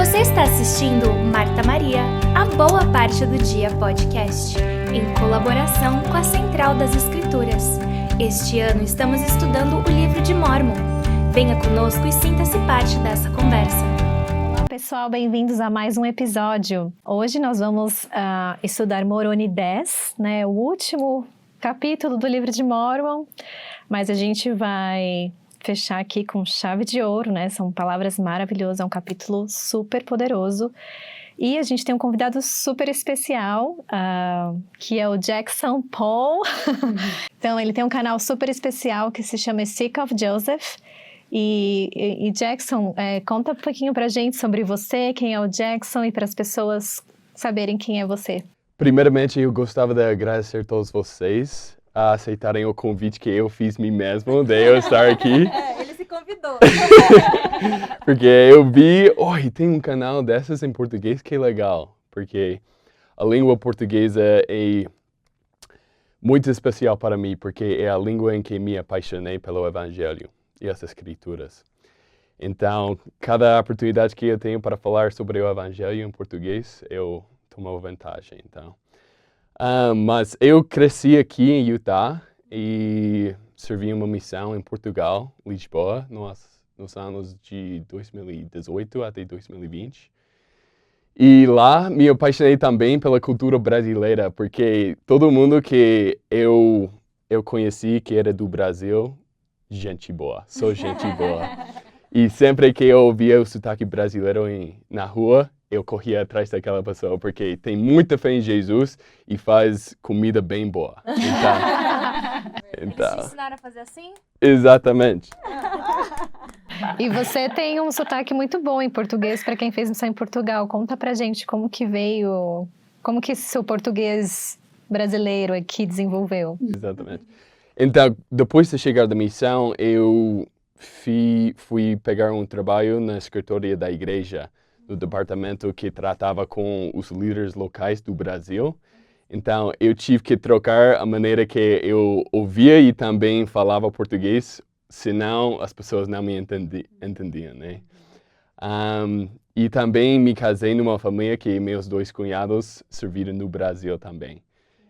Você está assistindo Marta Maria, a Boa Parte do Dia podcast, em colaboração com a Central das Escrituras. Este ano estamos estudando o livro de Mórmon. Venha conosco e sinta-se parte dessa conversa. Olá pessoal, bem-vindos a mais um episódio. Hoje nós vamos estudar Moroni 10, o último capítulo do livro de Mórmon, mas a gente vai fechar aqui com chave de ouro, São palavras maravilhosas, é um capítulo super poderoso. E a gente tem um convidado super especial, que é o Jackson Paul. Então, ele tem um canal super especial que se chama Sick of Joseph. E Jackson, conta um pouquinho pra gente sobre você, quem é o Jackson, e para as pessoas saberem quem é você. Primeiramente, eu gostava de agradecer a todos vocês a aceitarem o convite que eu fiz mim mesmo de eu estar aqui. Ele se convidou. Porque eu vi, tem um canal dessas em português, que legal. Porque a língua portuguesa é muito especial para mim, porque é a língua em que me apaixonei pelo Evangelho e as Escrituras. Então, cada oportunidade que eu tenho para falar sobre o Evangelho em português, eu tomo vantagem, então. Mas eu cresci aqui em Utah e servi uma missão em Portugal, Lisboa, nos anos de 2018 até 2020. E lá me apaixonei também pela cultura brasileira, porque todo mundo que eu conheci que era do Brasil, gente boa, sou gente boa. E sempre que eu ouvia o sotaque brasileiro na rua, eu corria atrás daquela pessoa, porque tem muita fé em Jesus e faz comida bem boa. Eles te ensinaram a fazer assim? Exatamente. E você tem um sotaque muito bom em português, para quem fez missão em Portugal. Conta pra gente como que veio, como que esse seu português brasileiro aqui desenvolveu. Exatamente. Então, depois de chegar da missão, eu fui pegar um trabalho na escritório da igreja, no departamento que tratava com os líderes locais do Brasil. Então, eu tive que trocar a maneira que eu ouvia e também falava português, senão as pessoas não me entendiam, E também me casei numa família que meus dois cunhados serviram no Brasil também.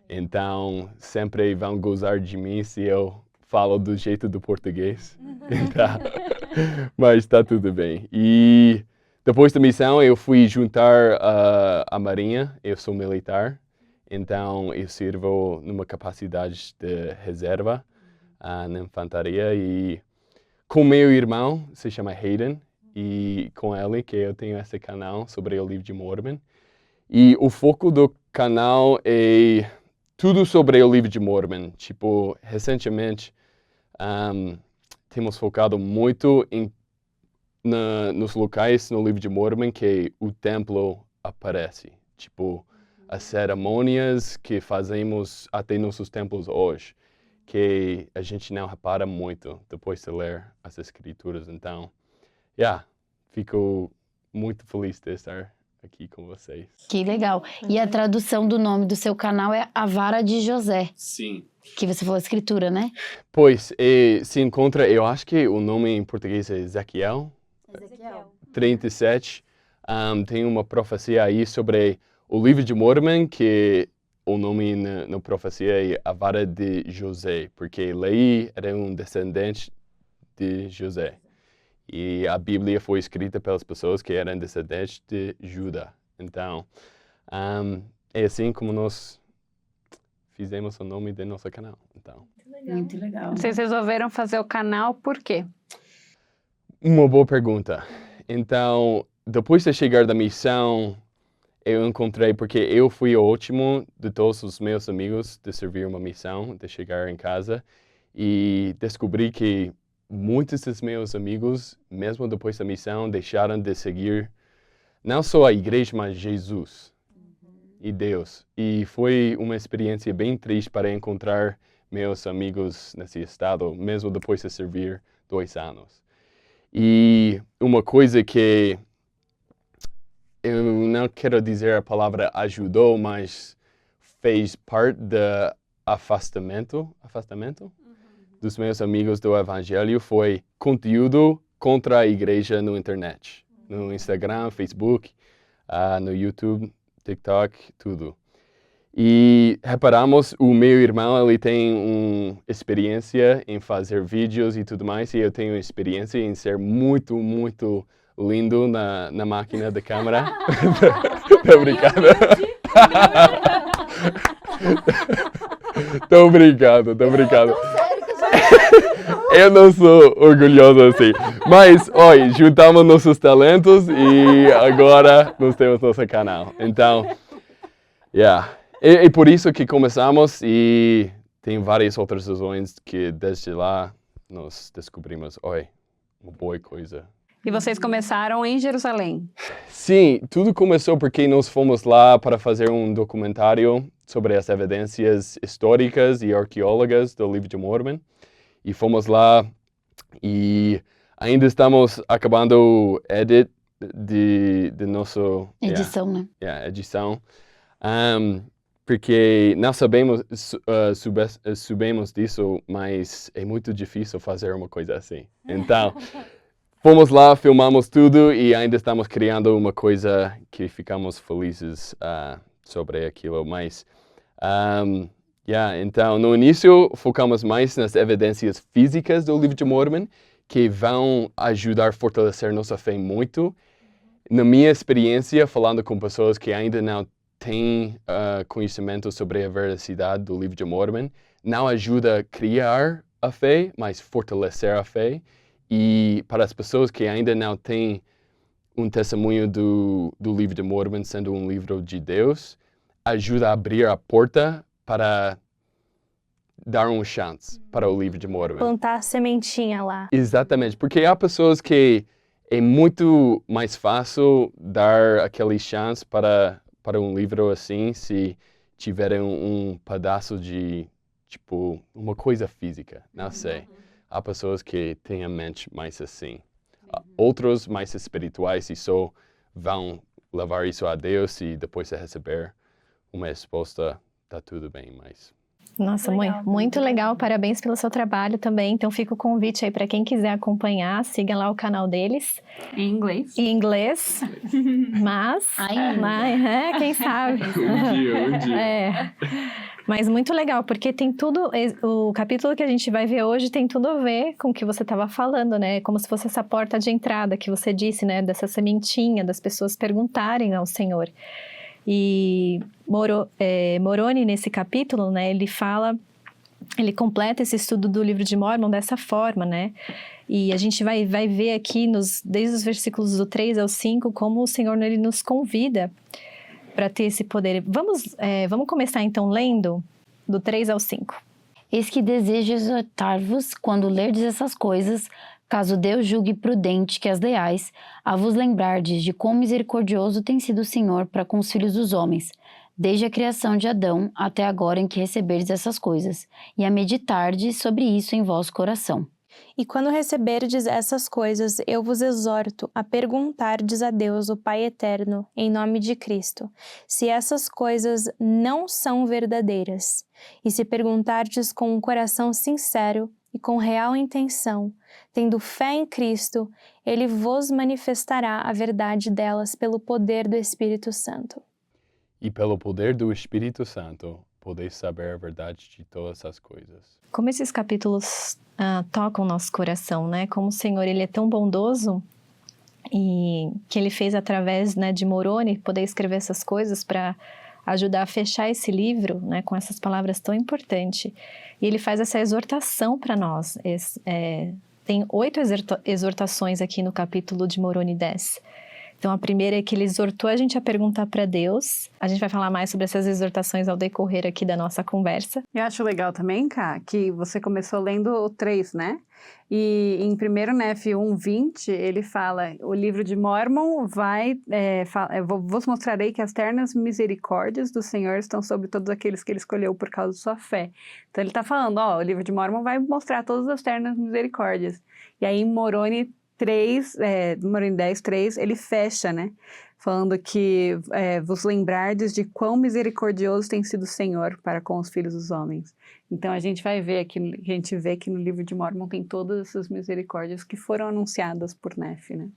Então, sempre vão gozar de mim se eu falo do jeito do português. Então, mas está tudo bem. E depois da missão, eu fui juntar a Marinha. Eu sou militar, então eu sirvo numa capacidade de reserva na infantaria. E com meu irmão, se chama Hayden, e com ele que eu tenho esse canal sobre o livro de Mórmon. E o foco do canal é tudo sobre o livro de Mórmon. Tipo, recentemente, temos focado muito nos locais no livro de Mórmon que o templo aparece. Tipo, as cerimônias que fazemos até nossos templos hoje, que a gente não repara muito depois de ler as Escrituras. Então, fico muito feliz de estar aqui com vocês. Que legal. E a tradução do nome do seu canal é A Vara de José. Sim. Que você falou escritura, né? Pois, se encontra, eu acho que o nome em português é Ezequiel 37. Tem uma profecia aí sobre o livro de Mórmon, que o nome na profecia é A Vara de José, porque Leí era um descendente de José. E a Bíblia foi escrita pelas pessoas que eram descendentes de Judá. Então, é assim como nós fizemos o nome do nosso canal. Então. Muito legal. Vocês resolveram fazer o canal por quê? Uma boa pergunta. Então, depois de chegar da missão, eu encontrei, porque eu fui o último de todos os meus amigos de servir uma missão, de chegar em casa, e descobri que muitos dos meus amigos, mesmo depois da missão, deixaram de seguir não só a igreja, mas Jesus e Deus. E foi uma experiência bem triste para encontrar meus amigos nesse estado, mesmo depois de servir 2 anos. E uma coisa que eu não quero dizer a palavra ajudou, mas fez parte do afastamento dos meus amigos do Evangelho foi conteúdo contra a igreja na internet. no Instagram, Facebook, no YouTube, TikTok, tudo. E reparamos, o meu irmão, ele tem uma experiência em fazer vídeos e tudo mais, e eu tenho experiência em ser muito, muito lindo na máquina da câmera. Tô brincando. Tô brincando. Eu não sou orgulhoso assim. Mas, olha, juntamos nossos talentos e agora nós temos nosso canal. Então, E por isso que começamos e tem várias outras razões que desde lá nós descobrimos, uma boa coisa. E vocês começaram em Jerusalém? Sim, tudo começou porque nós fomos lá para fazer um documentário sobre as evidências históricas e arqueológicas do livro de Mormon. E fomos lá e ainda estamos acabando o edit de nosso... Edição, né? Edição. Porque não sabemos disso, mas é muito difícil fazer uma coisa assim. Então, fomos lá, filmamos tudo e ainda estamos criando uma coisa que ficamos felizes sobre aquilo. Mas, então, no início, focamos mais nas evidências físicas do livro de Mormon, que vão ajudar a fortalecer nossa fé muito. Na minha experiência, falando com pessoas que ainda não têm conhecimento sobre a veracidade do livro de Mormon, não ajuda a criar a fé, mas fortalecer a fé. E para as pessoas que ainda não têm um testemunho do livro de Mormon sendo um livro de Deus, ajuda a abrir a porta para dar uma chance para o livro de Mormon. Plantar a sementinha lá. Exatamente, porque há pessoas que é muito mais fácil dar aquele chance para um livro assim se tiverem um pedaço de, tipo, uma coisa física, não sei. Há pessoas que têm a mente mais assim. Outros mais espirituais e só vão levar isso a Deus e depois de receber uma resposta, tá tudo bem, mas... Nossa, muito legal. Parabéns pelo seu trabalho também. Então fica o convite aí para quem quiser acompanhar, siga lá o canal deles. Em inglês. Em inglês. Mas, quem sabe? Um dia. Mas muito legal, porque tem tudo, o capítulo que a gente vai ver hoje tem tudo a ver com o que você estava falando, né? Como se fosse essa porta de entrada que você disse, né? Dessa sementinha, das pessoas perguntarem ao Senhor. E Moroni, nesse capítulo, né, ele completa esse estudo do livro de Mormon dessa forma, né? E a gente vai ver aqui, desde os versículos do 3 ao 5, como o Senhor ele nos convida para ter esse poder. Vamos começar então lendo do 3 ao 5. Eis que desejo exortar-vos, quando lerdes essas coisas, caso Deus julgue prudente que as leais, a vos lembrardes de quão misericordioso tem sido o Senhor para com os filhos dos homens, desde a criação de Adão até agora em que receberdes essas coisas, e a meditardes sobre isso em vosso coração. E quando receberdes essas coisas, eu vos exorto a perguntardes a Deus, o Pai Eterno, em nome de Cristo, se essas coisas não são verdadeiras. E se perguntardes com um coração sincero e com real intenção, tendo fé em Cristo, Ele vos manifestará a verdade delas pelo poder do Espírito Santo. E pelo poder do Espírito Santo, podeis saber a verdade de todas as coisas. Como esses capítulos tocam o nosso coração, né? Como o Senhor ele é tão bondoso e que Ele fez através, né, de Moroni poder escrever essas coisas para ajudar a fechar esse livro, né, com essas palavras tão importantes. E Ele faz essa exortação para nós. Tem 8 exortações aqui no capítulo de Moroni 10. Então, a primeira é que ele exortou a gente a perguntar para Deus. A gente vai falar mais sobre essas exortações ao decorrer aqui da nossa conversa. Eu acho legal também, Ká, que você começou lendo o 3, né? E em 1 Nef 1:20, ele fala, o livro de Mormon vos mostrarei que as ternas misericórdias do Senhor estão sobre todos aqueles que Ele escolheu por causa de sua fé. Então, ele está falando, o livro de Mormon vai mostrar todas as ternas misericórdias. E aí, em Moroni 10:3, ele fecha, né? Falando que vos lembrardes de quão misericordioso tem sido o Senhor para com os filhos dos homens. Então a gente vai ver aqui, a gente vê que no livro de Mormon tem todas essas misericórdias que foram anunciadas por Nef, né?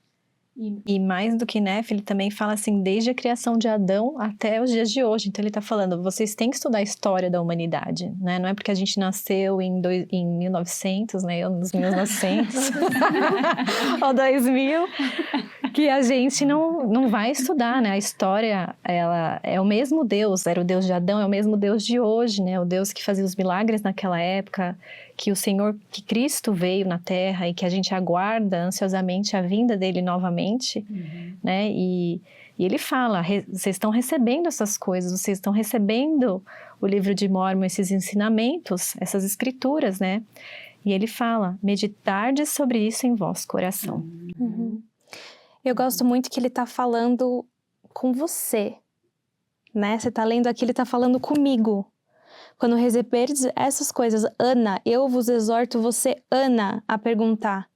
E mais do que Nefe, ele também fala assim, desde a criação de Adão até os dias de hoje. Então ele está falando, vocês têm que estudar a história da humanidade, né? Não é porque a gente nasceu em 1900, né? Eu nos 1900 ou 2000, que a gente não vai estudar, né? A história, ela é o mesmo Deus, era o Deus de Adão, é o mesmo Deus de hoje, né? O Deus que fazia os milagres naquela época, que o Senhor, que Cristo veio na Terra e que a gente aguarda ansiosamente a vinda dele novamente, né? E ele fala, vocês estão recebendo essas coisas, vocês estão recebendo o livro de Mórmon, esses ensinamentos, essas escrituras, né? E ele fala, meditardes sobre isso em vosso coração. Eu gosto muito que ele está falando com você, né? Você está lendo aqui, ele está falando comigo. Quando receberdes essas coisas, Ana, eu vos exorto você, Ana, a perguntar,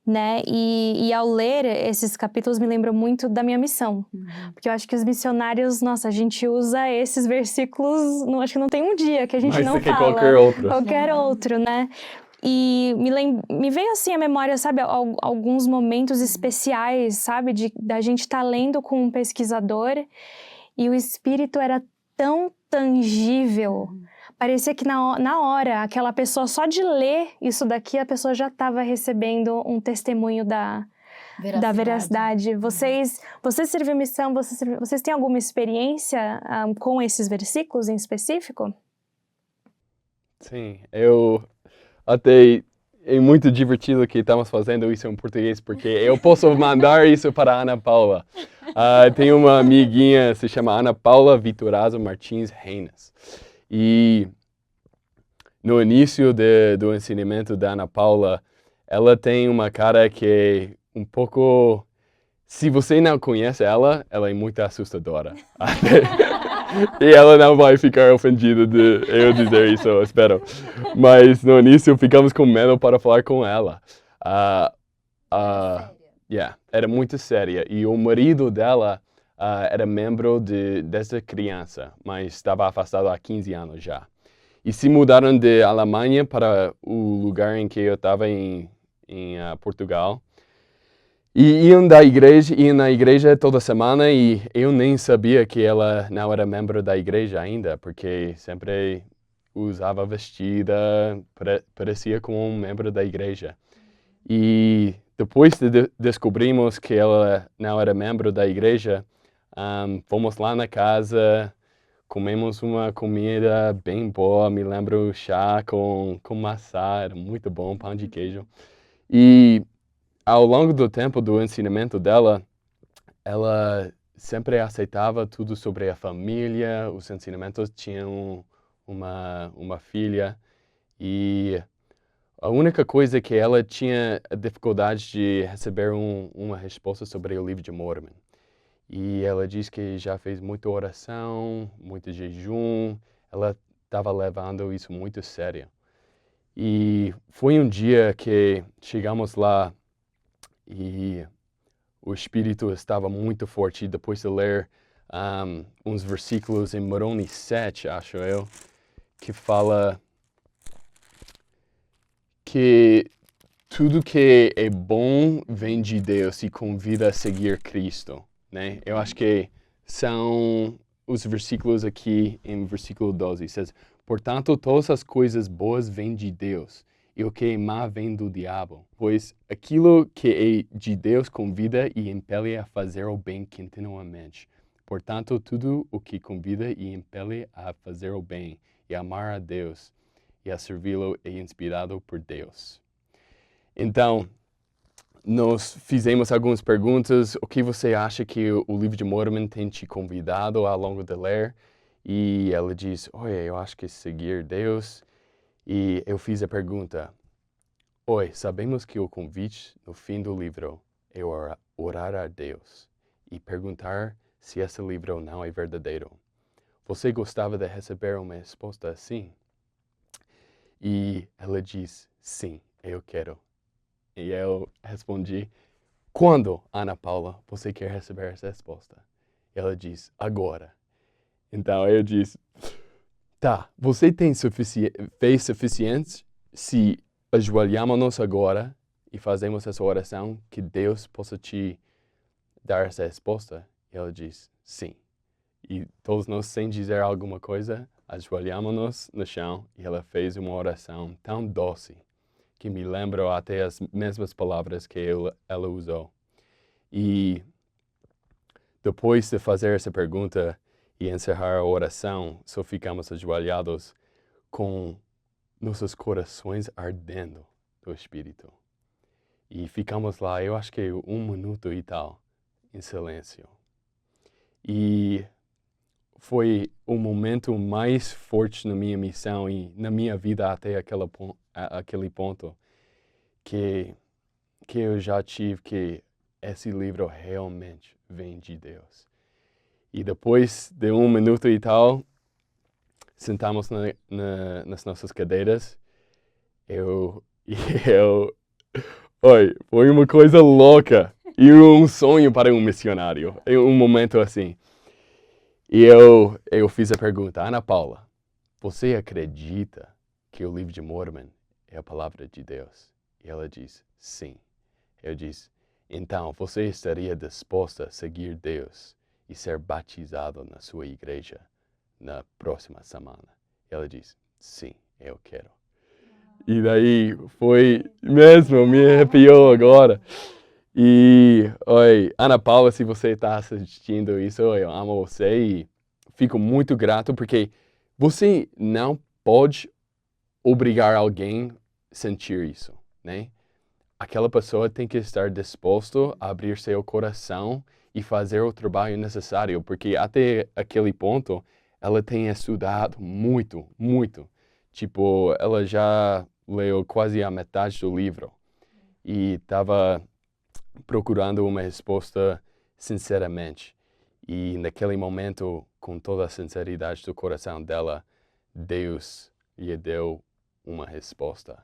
né? E ao ler esses capítulos me lembra muito da minha missão. Porque eu acho que os missionários, nossa, a gente usa esses versículos, acho que não tem um dia que a gente não fala. Qualquer outro. Qualquer outro, né? E me veio assim à memória, sabe, alguns momentos especiais, sabe, da gente estar lendo com um pesquisador e o espírito era tão tangível. Parecia que na hora, aquela pessoa, só de ler isso daqui, a pessoa já estava recebendo um testemunho da veracidade. Vocês serviram missão, vocês têm alguma experiência com esses versículos em específico? Sim, até é muito divertido que estamos fazendo isso em português, porque eu posso mandar isso para a Ana Paula. Tem uma amiguinha, se chama Ana Paula Vitorazzo Martins Reines. E no início do ensinamento da Ana Paula, ela tem uma cara que é um pouco... Se você não conhece ela é muito assustadora. E ela não vai ficar ofendida de eu dizer isso, eu espero. Mas no início ficamos com medo para falar com ela. Era muito séria. E o marido dela era membro desde criança, mas estava afastado há 15 anos já. E se mudaram de Alemanha para o lugar em que eu estava em Portugal. E iam na igreja toda semana e eu nem sabia que ela não era membro da igreja ainda, porque sempre usava vestida, parecia como um membro da igreja. E depois descobrimos que ela não era membro da igreja, fomos lá na casa, comemos uma comida bem boa, me lembro chá com maçã, era muito bom, pão de queijo. E ao longo do tempo do ensinamento dela, ela sempre aceitava tudo sobre a família, os ensinamentos tinham uma filha e a única coisa que ela tinha dificuldade de receber uma resposta sobre o livro de Mórmon. E ela diz que já fez muita oração, muito jejum, ela estava levando isso muito sério. E foi um dia que chegamos lá e o espírito estava muito forte depois de ler uns versículos em Moroni 7, acho eu, que fala que tudo que é bom vem de Deus e convida a seguir Cristo, né? Eu acho que são os versículos aqui em versículo 12. Diz, portanto, todas as coisas boas vêm de Deus, e o que é má vem do diabo, pois aquilo que é de Deus convida e impele a fazer o bem continuamente. Portanto, tudo o que convida e impele a fazer o bem e amar a Deus e a servi-lo é inspirado por Deus. Então, nós fizemos algumas perguntas. O que você acha que o livro de Mórmon tem te convidado ao longo de ler? E ela diz, olha, eu acho que seguir Deus. E eu fiz a pergunta, oi, sabemos que o convite no fim do livro é orar a Deus e perguntar se esse livro não é verdadeiro. Você gostava de receber uma resposta assim? E ela diz, sim, eu quero. E eu respondi, quando, Ana Paula, você quer receber essa resposta? E ela diz, agora. Então eu disse, tá, você tem fé suficiente se ajoelhamos agora e fazemos essa oração que Deus possa te dar essa resposta? E ela diz, sim. E todos nós, sem dizer alguma coisa, ajoelhamos-nos no chão e ela fez uma oração tão doce que me lembram até as mesmas palavras que ela usou. E depois de fazer essa pergunta e encerrar a oração, só ficamos ajoelhados com nossos corações ardendo do Espírito. E ficamos lá, eu acho que 1 minuto e tal, em silêncio. E foi o momento mais forte na minha missão e na minha vida até aquele ponto que eu já tive que esse livro realmente vem de Deus. E depois de 1 minuto e tal, sentamos nas nossas cadeiras. Foi uma coisa louca e um sonho para um missionário, um momento assim. E eu fiz a pergunta, Ana Paula, você acredita que o livro de Mormon é a palavra de Deus? E ela diz, sim. Eu disse, então você estaria disposta a seguir Deus e ser batizado na sua igreja na próxima semana? E ela diz, sim, eu quero. E daí foi mesmo, me arrepiou agora. E, Ana Paula, se você está assistindo isso, eu amo você e fico muito grato porque você não pode obrigar alguém a sentir isso, né? Aquela pessoa tem que estar disposto a abrir seu coração e fazer o trabalho necessário, porque até aquele ponto ela tem estudado muito, muito. Tipo, ela já leu quase a metade do livro e estava procurando uma resposta sinceramente. E naquele momento, com toda a sinceridade do coração dela, Deus lhe deu uma resposta.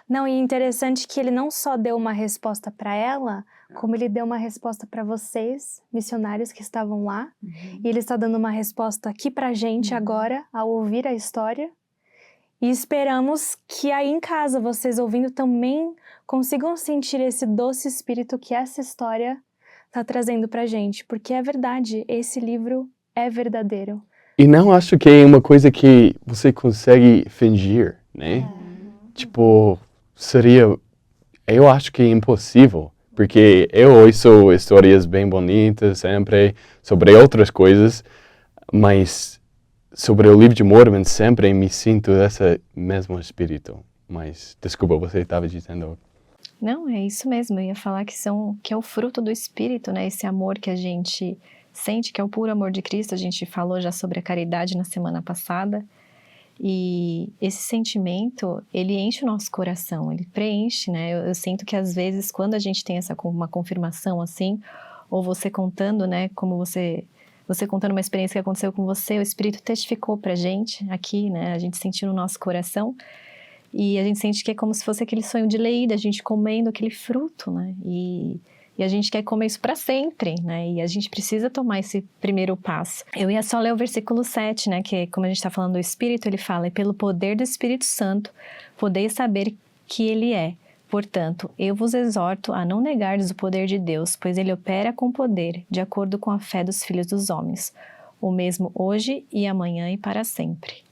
Não, e interessante que ele não só deu uma resposta para ela, como ele deu uma resposta para vocês, missionários que estavam lá. E ele está dando uma resposta aqui pra gente agora, ao ouvir a história. E esperamos que aí em casa, vocês ouvindo também consigam sentir esse doce espírito que essa história está trazendo pra gente. Porque é verdade, esse livro é verdadeiro. E não acho que é uma coisa que você consegue fingir, né? Tipo, eu acho que é impossível. Porque eu ouço histórias bem bonitas sempre sobre outras coisas, mas sobre o livro de Mormon sempre me sinto esse mesmo espírito. Mas, desculpa, você estava dizendo... Não, é isso mesmo. Eu ia falar que é o fruto do Espírito, né? Esse amor que a gente sente, que é o puro amor de Cristo. A gente falou já sobre a caridade na semana passada. E esse sentimento, ele enche o nosso coração, ele preenche, né? Eu sinto que às vezes, quando a gente tem uma confirmação assim, ou você contando, né, como você contando uma experiência que aconteceu com você, o Espírito testificou pra gente aqui, né? A gente sentiu no nosso coração. E a gente sente que é como se fosse aquele sonho de Leída, a gente comendo aquele fruto, né? E a gente quer comer isso para sempre, né? E a gente precisa tomar esse primeiro passo. Eu ia só ler o versículo 7, né? Que como a gente está falando do Espírito, ele fala, e pelo poder do Espírito Santo, podeis saber que ele é. Portanto, eu vos exorto a não negardes o poder de Deus, pois ele opera com poder, de acordo com a fé dos filhos dos homens, o mesmo hoje e amanhã e para sempre.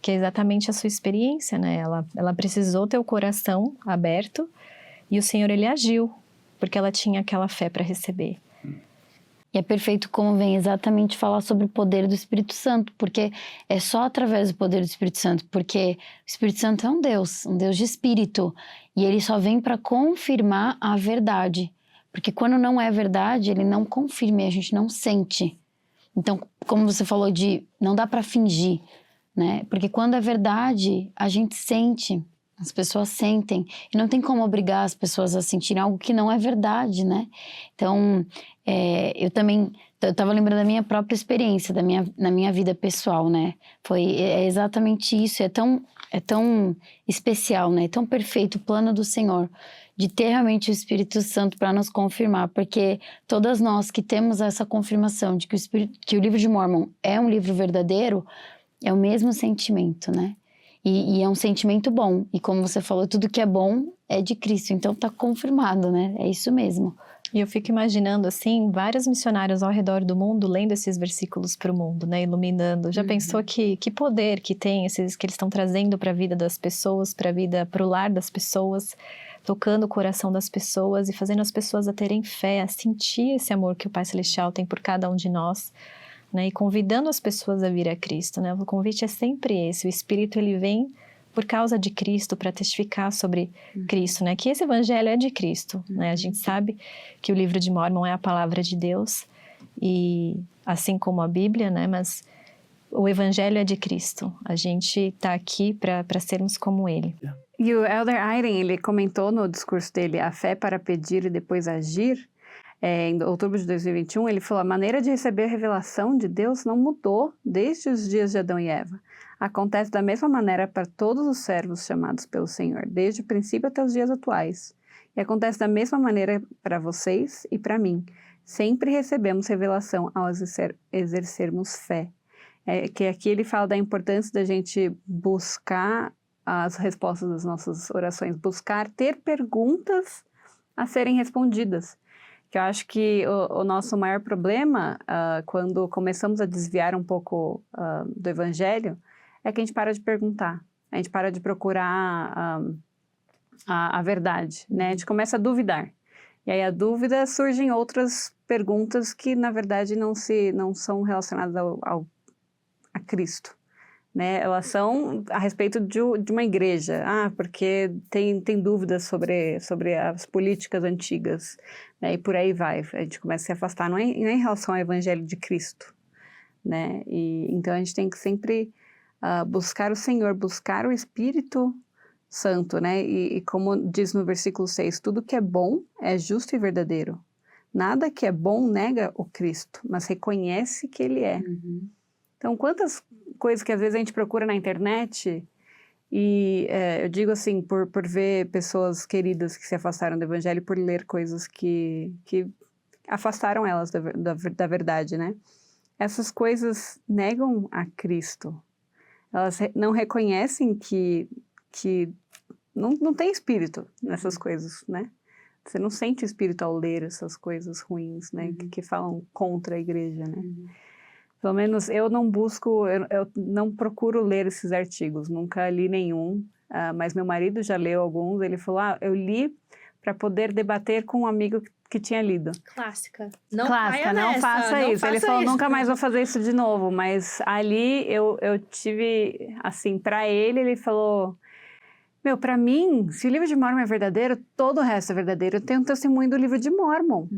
Que é exatamente a sua experiência, né? Ela precisou ter o coração aberto e o Senhor, ele agiu, porque ela tinha aquela fé para receber. E é perfeito como vem exatamente falar sobre o poder do Espírito Santo, porque é só através do poder do Espírito Santo, porque o Espírito Santo é um Deus de Espírito, e ele só vem para confirmar a verdade, porque quando não é verdade, ele não confirma e a gente não sente. Então, como você falou não dá para fingir, né? Porque quando é verdade, a gente sente. As pessoas sentem, e não tem como obrigar as pessoas a sentirem algo que não é verdade, né? Então, eu estava lembrando da minha própria experiência, na minha vida pessoal, né? É exatamente isso, é tão especial, né? É tão perfeito o plano do Senhor, de ter realmente o Espírito Santo para nos confirmar, porque todas nós que temos essa confirmação de que o livro de Mormon é um livro verdadeiro, é o mesmo sentimento, né? E é um sentimento bom. E como você falou, tudo que é bom é de Cristo. Então tá confirmado, né? É isso mesmo. E eu fico imaginando, assim, vários missionários ao redor do mundo lendo esses versículos para o mundo, né? Iluminando. Já pensou que poder que tem esses que eles estão trazendo para a vida das pessoas, para o lar das pessoas, tocando o coração das pessoas e fazendo as pessoas a terem fé, a sentir esse amor que o Pai Celestial tem por cada um de nós, né? E convidando as pessoas a vir a Cristo, né? O convite é sempre esse. O Espírito, ele vem por causa de Cristo, para testificar sobre Cristo, né? Que esse evangelho é de Cristo, né? A gente sabe que o livro de Mórmon é a palavra de Deus, e assim como a Bíblia, né? Mas o evangelho é de Cristo. A gente está aqui para sermos como Ele. E o Elder Eyring, ele comentou no discurso dele, A Fé para Pedir e Depois Agir, em outubro de 2021, ele falou: a maneira de receber a revelação de Deus não mudou desde os dias de Adão e Eva. Acontece da mesma maneira para todos os servos chamados pelo Senhor, desde o princípio até os dias atuais. E acontece da mesma maneira para vocês e para mim. Sempre recebemos revelação ao exercermos fé. Que aqui ele fala da importância da gente buscar as respostas das nossas orações, buscar ter perguntas a serem respondidas. Que eu acho que o nosso maior problema, quando começamos a desviar um pouco do Evangelho, é que a gente para de perguntar, a gente para de procurar a verdade, né? A gente começa a duvidar. E aí a dúvida surgem outras perguntas que, na verdade, não são relacionadas a Cristo, né? Elas são a respeito de uma igreja. Porque tem dúvidas sobre as políticas antigas, né? E por aí vai. A gente começa a se afastar, não é em relação ao Evangelho de Cristo, né? E então a gente tem que sempre buscar o Senhor, buscar o Espírito Santo, né? E como diz no versículo 6, tudo que é bom é justo e verdadeiro. Nada que é bom nega o Cristo, mas reconhece que Ele é. Então, quantas coisas que às vezes a gente procura na internet, e eu digo assim, por ver pessoas queridas que se afastaram do Evangelho, por ler coisas que afastaram elas da verdade, né? Essas coisas negam a Cristo. Elas não reconhecem que não tem espírito nessas coisas, né? Você não sente espírito ao ler essas coisas ruins, né? Que falam contra a igreja, né? Pelo menos eu não busco, eu não procuro ler esses artigos, nunca li nenhum, mas meu marido já leu alguns. Ele falou, eu li para poder debater com um amigo que tinha lido. Clássica. Não faça isso. Ele falou, nunca mais vou fazer isso de novo. Mas ali eu tive, assim, para ele falou, para mim, se o livro de Mórmon é verdadeiro, todo o resto é verdadeiro. Eu tenho um testemunho do livro de Mórmon.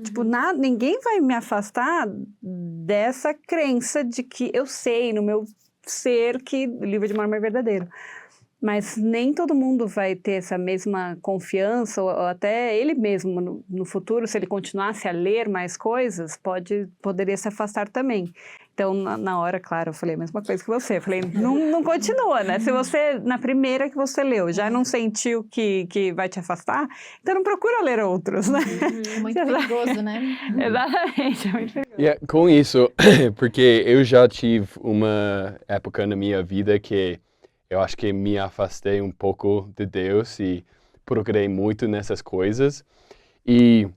Tipo, ninguém vai me afastar dessa crença de que eu sei no meu ser que o livro de Mórmon é verdadeiro. Mas nem todo mundo vai ter essa mesma confiança, ou até ele mesmo no futuro, se ele continuasse a ler mais coisas, poderia se afastar também. Então, na hora, claro, eu falei a mesma coisa que você. Eu falei, não continua, né? Se você, na primeira que você leu, já não sentiu que vai te afastar, então não procura ler outros, né? Muito perigoso, né? Exatamente, é muito perigoso. Yeah, com isso, porque eu já tive uma época na minha vida que eu acho que me afastei um pouco de Deus e procurei muito nessas coisas. E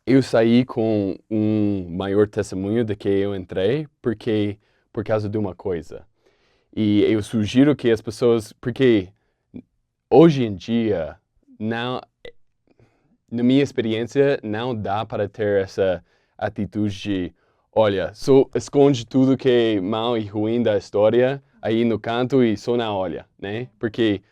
eu saí com um maior testemunho do que eu entrei por causa de uma coisa. E eu sugiro que as pessoas... Porque hoje em dia, na minha experiência, não dá para ter essa atitude de... Olha, só esconde tudo que é mal e ruim da história aí no canto e só na olha, né? Porque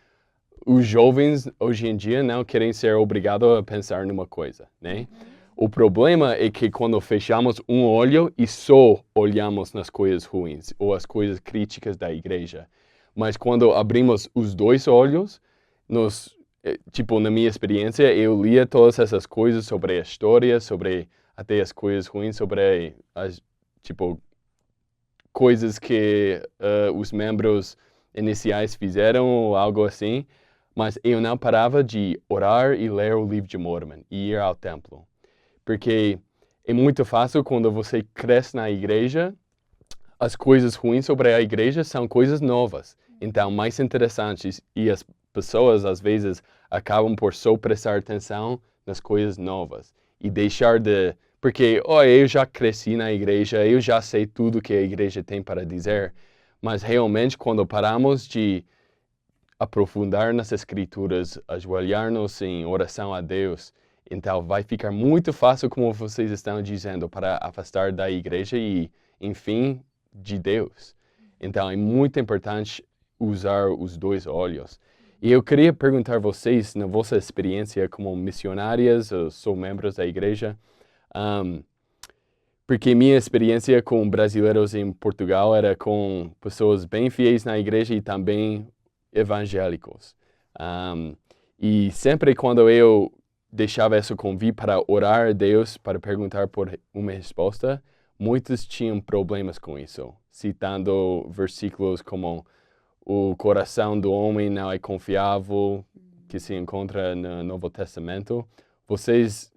os jovens hoje em dia não querem ser obrigados a pensar numa coisa, né? O problema é que quando fechamos um olho e só olhamos nas coisas ruins ou as coisas críticas da igreja, mas quando abrimos os dois olhos, na minha experiência, eu lia todas essas coisas sobre a história, sobre até as coisas ruins, sobre as, coisas que os membros iniciais fizeram ou algo assim, mas eu não parava de orar e ler o livro de Mórmon e ir ao templo. Porque é muito fácil quando você cresce na igreja, as coisas ruins sobre a igreja são coisas novas, então mais interessantes, e as pessoas às vezes acabam por só prestar atenção nas coisas novas. e deixar de... Porque, eu já cresci na igreja, eu já sei tudo que a igreja tem para dizer, mas realmente quando paramos de aprofundar nas escrituras, ajoelhar-nos em oração a Deus, então vai ficar muito fácil, como vocês estão dizendo, para afastar da igreja e, enfim, de Deus. Então é muito importante usar os dois olhos. E eu queria perguntar a vocês, na vossa experiência como missionárias, ou sou membros da igreja, porque minha experiência com brasileiros em Portugal era com pessoas bem fiéis na igreja e também evangélicos. E sempre quando eu deixava esse convite para orar a Deus, para perguntar por uma resposta, muitos tinham problemas com isso, citando versículos como o coração do homem não é confiável, que se encontra no Novo Testamento. Vocês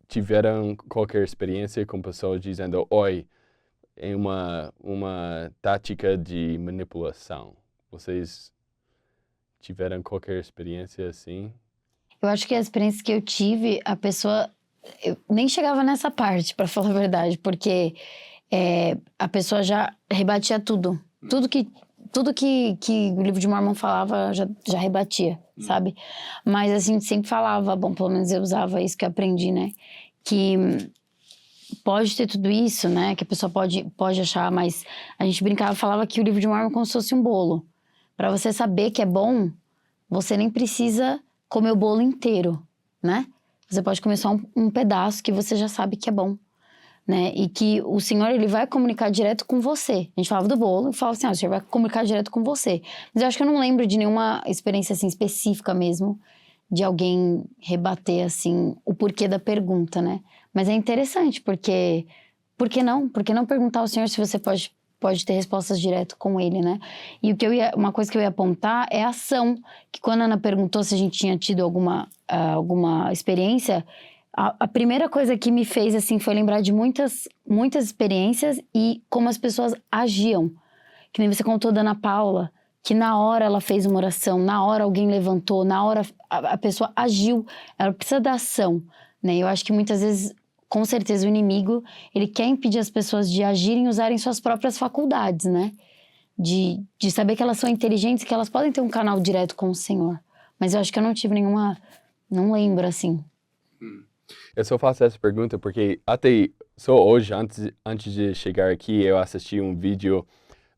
tiveram qualquer experiência com pessoas dizendo, oi, é uma tática de manipulação? Vocês tiveram qualquer experiência assim? Eu acho que a experiência que eu tive, a pessoa... Eu nem chegava nessa parte, para falar a verdade, porque a pessoa já rebatia tudo. Tudo que o livro de Mormon falava, já rebatia, sabe? Mas a gente sempre falava, bom, pelo menos eu usava isso que eu aprendi, né? Que pode ter tudo isso, né? Que a pessoa pode achar, mas a gente brincava, falava que o livro de Mormon é como se fosse um bolo. Para você saber que é bom, você nem precisa comer o bolo inteiro, né? Você pode comer só um pedaço que você já sabe que é bom, né? E que o Senhor, ele vai comunicar direto com você. A gente falava do bolo e falava assim, o Senhor vai comunicar direto com você. Mas eu acho que eu não lembro de nenhuma experiência, assim, específica mesmo, de alguém rebater, assim, o porquê da pergunta, né? Mas é interessante, porque... Por que não? Por que não perguntar ao Senhor se você pode ter respostas direto com ele, né? E uma coisa que eu ia apontar é a ação. Que quando a Ana perguntou se a gente tinha tido alguma experiência, a primeira coisa que me fez, assim, foi lembrar de muitas experiências e como as pessoas agiam. Que nem você contou da Ana Paula, que na hora ela fez uma oração, na hora alguém levantou, na hora a pessoa agiu. Ela precisa da ação, né? Eu acho que muitas vezes, com certeza, o inimigo, ele quer impedir as pessoas de agirem e usarem suas próprias faculdades, né? De saber que elas são inteligentes, que elas podem ter um canal direto com o Senhor. Mas eu acho que eu não tive nenhuma... Não lembro, assim. Eu só faço essa pergunta porque até só hoje, antes de chegar aqui, eu assisti um vídeo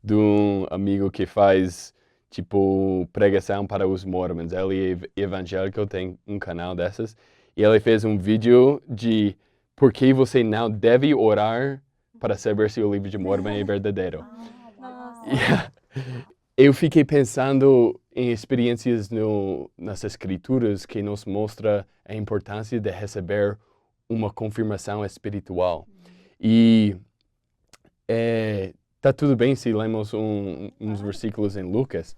de um amigo que faz, tipo, pregação para os mormons. Ele é evangélico, tem um canal dessas. E ele fez um vídeo de por que você não deve orar para saber se o livro de Mormon é verdadeiro. Yeah. Eu fiquei pensando em experiências nas escrituras que nos mostra a importância de receber uma confirmação espiritual. E tá tudo bem se lemos uns versículos em Lucas.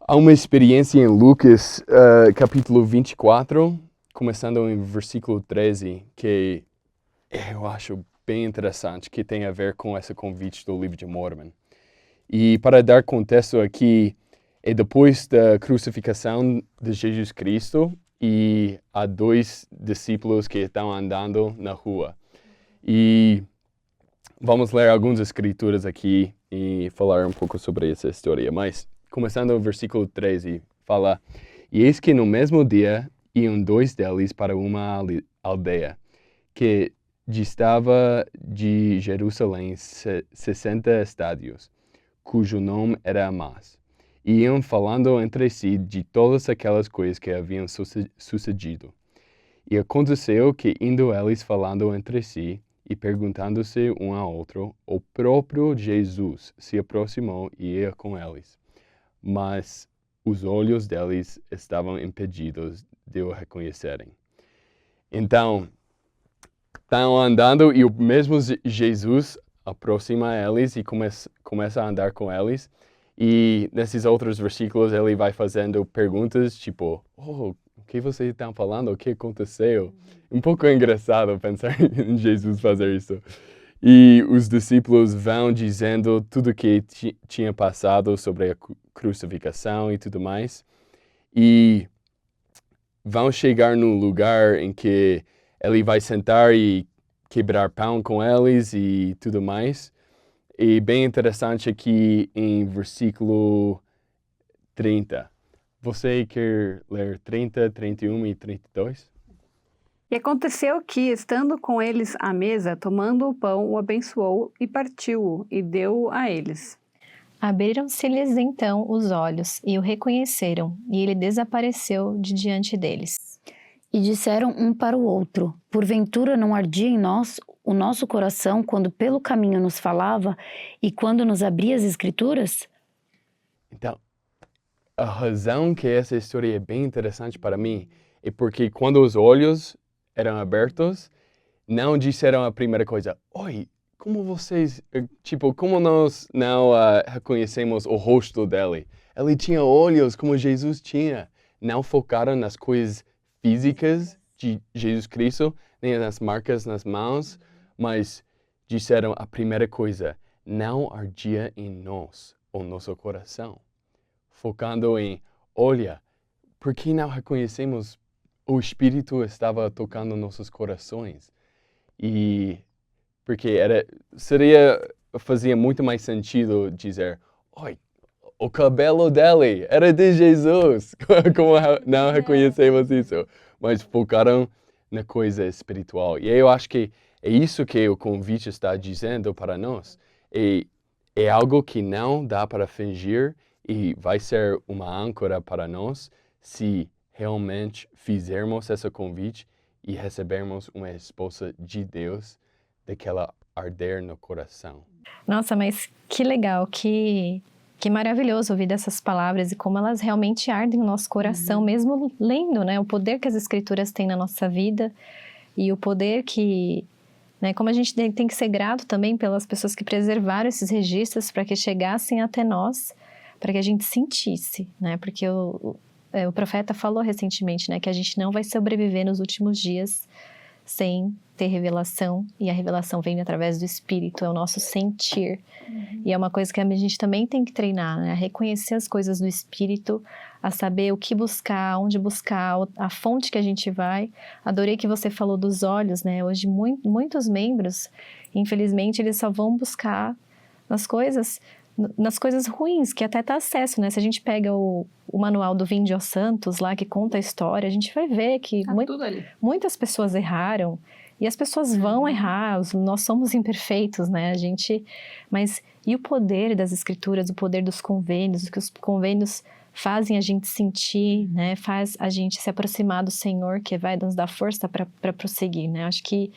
Há uma experiência em Lucas, capítulo 24, começando em versículo 13, que eu acho bem interessante, que tem a ver com esse convite do livro de Mormon. E para dar contexto aqui, é depois da crucificação de Jesus Cristo e há 2 discípulos que estão andando na rua. E vamos ler algumas escrituras aqui e falar um pouco sobre essa história. Mas, começando no versículo 13, fala: E eis que no mesmo dia iam 2 deles para uma aldeia, que distava de Jerusalém 60 estádios, cujo nome era Amás. E iam falando entre si de todas aquelas coisas que haviam sucedido. E aconteceu que, indo eles falando entre si e perguntando-se um ao outro, o próprio Jesus se aproximou e ia com eles. Mas os olhos deles estavam impedidos de o reconhecerem. Então, estão andando e o mesmo Jesus aproxima eles e começa a andar com eles. E nesses outros versículos ele vai fazendo perguntas tipo, o que vocês estão falando? O que aconteceu? Um pouco engraçado pensar em Jesus fazer isso. E os discípulos vão dizendo tudo o que tinha passado sobre a crucificação e tudo mais. E vão chegar num lugar em que ele vai sentar e quebrar pão com eles e tudo mais. E bem interessante aqui em versículo 30. Você quer ler 30, 31 e 32? E aconteceu que, estando com eles à mesa, tomando o pão, o abençoou e partiu-o e deu-o a eles. Abriram-se-lhes então os olhos e o reconheceram, e ele desapareceu de diante deles. E disseram um para o outro: porventura não ardia em nós o nosso coração quando pelo caminho nos falava e quando nos abria as escrituras? Então, a razão que essa história é bem interessante para mim é porque quando os olhos eram abertos, não disseram a primeira coisa: oi, como vocês, como nós não reconhecemos o rosto dele? Ele tinha olhos como Jesus tinha. Não focaram nas coisas físicas de Jesus Cristo, nem nas marcas nas mãos, mas disseram a primeira coisa: não ardia em nós o nosso coração. Focando em, olha, por que não reconhecemos o Espírito estava tocando nossos corações? E porque fazia muito mais sentido dizer, oi, o cabelo dele era de Jesus. Como não reconhecemos isso? Mas focaram na coisa espiritual. E eu acho que é isso que o convite está dizendo para nós. É algo que não dá para fingir e vai ser uma âncora para nós se realmente fizermos esse convite e recebermos uma resposta de Deus daquela arder no coração. Nossa, mas que legal, que maravilhoso ouvir dessas palavras e como elas realmente ardem no nosso coração, mesmo lendo, né? O poder que as escrituras têm na nossa vida e o poder que, né? Como a gente tem que ser grato também pelas pessoas que preservaram esses registros para que chegassem até nós, para que a gente sentisse, né? Porque o profeta falou recentemente, né? Que a gente não vai sobreviver nos últimos dias sem ter revelação, e a revelação vem através do Espírito, é o nosso sentir. E é uma coisa que a gente também tem que treinar, né? A reconhecer as coisas do Espírito, a saber o que buscar, onde buscar, a fonte que a gente vai. Adorei que você falou dos olhos, né? Hoje muitos membros, infelizmente, eles só vão buscar nas coisas ruins, que até tá acesso, né? Se a gente pega o manual do Vinde aos Santos lá, que conta a história, a gente vai ver que Tudo ali. muitas pessoas erraram, e as pessoas vão errar, nós somos imperfeitos, né? Mas e o poder das escrituras, o poder dos convênios, o que os convênios fazem a gente sentir, né? Faz a gente se aproximar do Senhor, que vai nos dar força para prosseguir, né? Acho que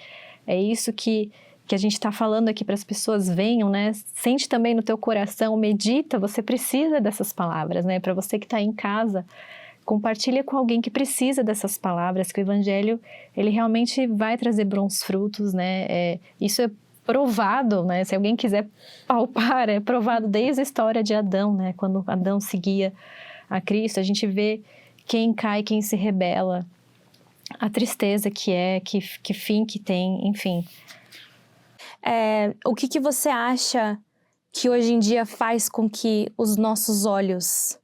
é isso que a gente está falando aqui para as pessoas, venham, né? Sente também no teu coração, medita, você precisa dessas palavras, né? Para você que está em casa, compartilha com alguém que precisa dessas palavras, que o Evangelho, ele realmente vai trazer bons frutos, né? Isso é provado, né? Se alguém quiser palpar, é provado desde a história de Adão, né? Quando Adão seguia a Cristo, a gente vê quem cai, quem se rebela, a tristeza que fim que tem, enfim. O que você acha que hoje em dia faz com que os nossos olhos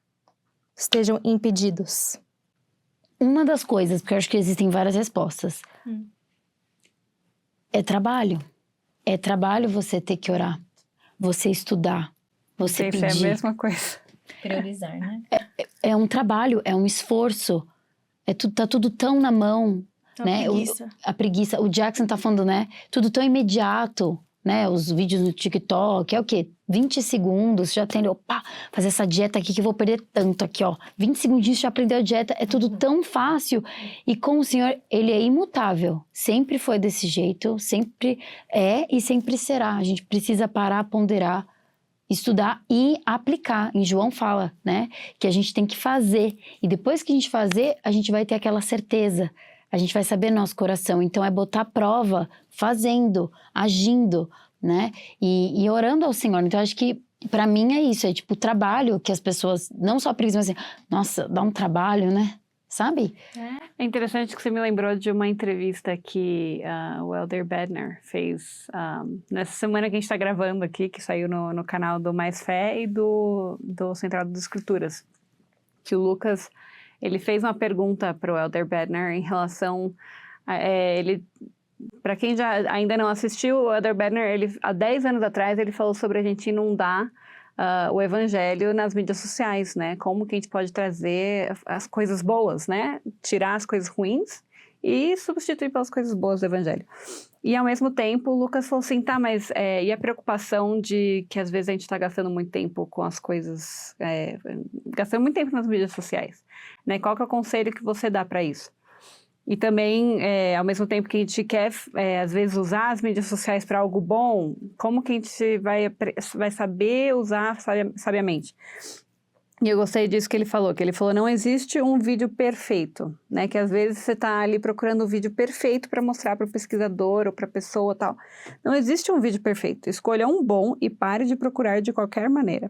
estejam impedidos? Uma das coisas, porque eu acho que existem várias respostas, é trabalho. É trabalho você ter que orar, você estudar, você pedir. Isso é a mesma coisa. Priorizar, né? É um trabalho, é um esforço. Tá tudo tão na mão, né? A preguiça. O Jackson tá falando, né? Tudo tão imediato, né? Os vídeos no TikTok, é o quê? 20 segundos, já tem, opa, fazer essa dieta aqui que eu vou perder tanto aqui, ó. 20 segundinhos já aprendeu a dieta, é tudo tão fácil. E com o Senhor, Ele é imutável. Sempre foi desse jeito, sempre é e sempre será. A gente precisa parar, ponderar, estudar e aplicar. Em João fala, né? Que a gente tem que fazer. E depois que a gente fazer, a gente vai ter aquela certeza. A gente vai saber no nosso coração. Então, é botar à prova, fazendo, agindo, né? E orando ao Senhor. Então, acho que, pra mim, é isso. É tipo o trabalho que as pessoas, não só precisam assim, nossa, dá um trabalho, né? Sabe? É interessante que você me lembrou de uma entrevista que o Elder Bednar fez nessa semana que a gente está gravando aqui, que saiu no canal do Mais Fé e do Central das Escrituras. Que o Lucas, ele fez uma pergunta para o Elder Bednar em relação Para quem ainda não assistiu, o Elder Bednar, há 10 anos atrás, ele falou sobre a gente inundar o evangelho nas mídias sociais, né? Como que a gente pode trazer as coisas boas, né? Tirar as coisas ruins e substituir pelas coisas boas do evangelho. E, ao mesmo tempo, o Lucas falou assim, tá, mas e a preocupação de que, às vezes, a gente está gastando muito tempo com as coisas, gastando muito tempo nas mídias sociais, né? Qual que é o conselho que você dá para isso? E também, ao mesmo tempo que a gente quer, às vezes, usar as mídias sociais para algo bom, como que a gente vai saber usar sabiamente? E eu gostei disso que ele falou não existe um vídeo perfeito, né? Que às vezes você está ali procurando o vídeo perfeito para mostrar para o pesquisador ou para a pessoa e tal. Não existe um vídeo perfeito. Escolha um bom e pare de procurar de qualquer maneira.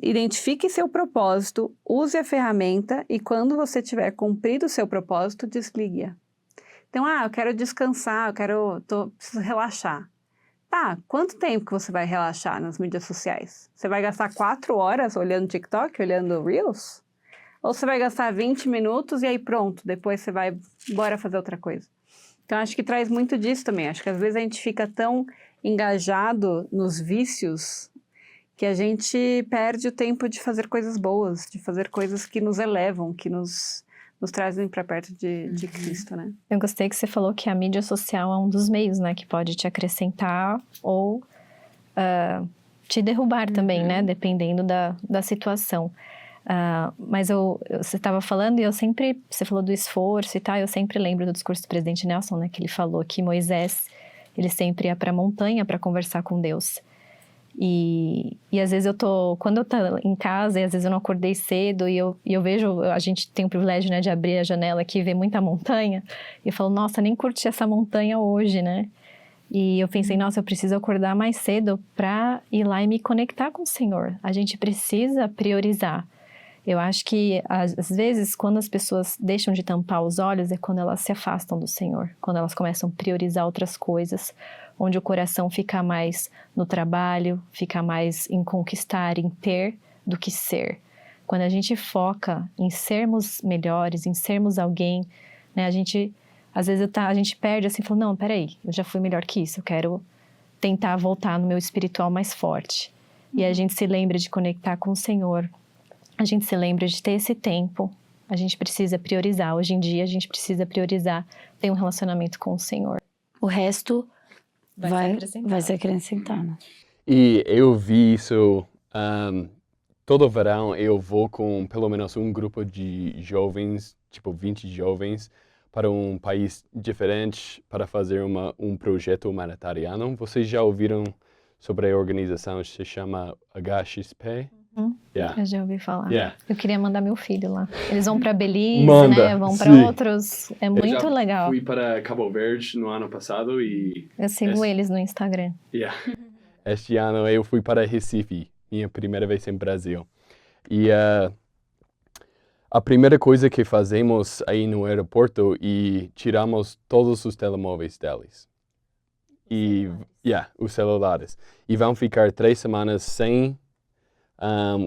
Identifique seu propósito, use a ferramenta e quando você tiver cumprido o seu propósito, desligue-a. Então, eu quero descansar, preciso relaxar. Tá, quanto tempo que você vai relaxar nas mídias sociais? Você vai gastar 4 horas olhando TikTok, olhando Reels? Ou você vai gastar 20 minutos e aí pronto, depois você vai embora fazer outra coisa? Então, acho que traz muito disso também. Acho que às vezes a gente fica tão engajado nos vícios que a gente perde o tempo de fazer coisas boas, de fazer coisas que nos elevam, que nos trazem para perto de Cristo, né? Eu gostei que você falou que a mídia social é um dos meios, né? Que pode te acrescentar ou te derrubar também, né? Dependendo da situação. Mas você estava falando e você falou do esforço e tal, eu sempre lembro do discurso do presidente Nelson, né? Que ele falou que Moisés, ele sempre ia para a montanha para conversar com Deus. E às vezes quando eu tô em casa, e às vezes eu não acordei cedo e eu vejo, a gente tem o privilégio, né, de abrir a janela aqui e ver muita montanha, e eu falo, nossa, nem curti essa montanha hoje, né? E eu pensei, nossa, eu preciso acordar mais cedo para ir lá e me conectar com o Senhor. A gente precisa priorizar. Eu acho que, às vezes, quando as pessoas deixam de tampar os olhos, é quando elas se afastam do Senhor, quando elas começam a priorizar outras coisas, onde o coração fica mais no trabalho, fica mais em conquistar, em ter, do que ser. Quando a gente foca em sermos melhores, em sermos alguém, né, às vezes a gente perde assim, fala, não, peraí, eu já fui melhor que isso, eu quero tentar voltar no meu espiritual mais forte. E a gente se lembra de conectar com o Senhor, a gente se lembra de ter esse tempo, a gente precisa priorizar. Hoje em dia, a gente precisa priorizar ter um relacionamento com o Senhor. O resto vai se acrescentar. acrescentar, né? E eu vi isso todo verão. Eu vou com pelo menos um grupo de jovens, tipo 20 jovens, para um país diferente para fazer um projeto humanitariano. Vocês já ouviram sobre a organização que se chama HXP? Yeah. Eu já ouvi falar. Yeah. Eu queria mandar meu filho lá. Eles vão para Belize, Manda, né? Vão sim. para outros. É Eu muito já legal. fui para Cabo Verde no ano passado e... Eu sigo eles no Instagram. Yeah. Este ano eu fui para Recife, minha primeira vez em Brasil. E a primeira coisa que fazemos aí no aeroporto é tiramos todos os telemóveis deles. Os celulares. E vão ficar 3 semanas sem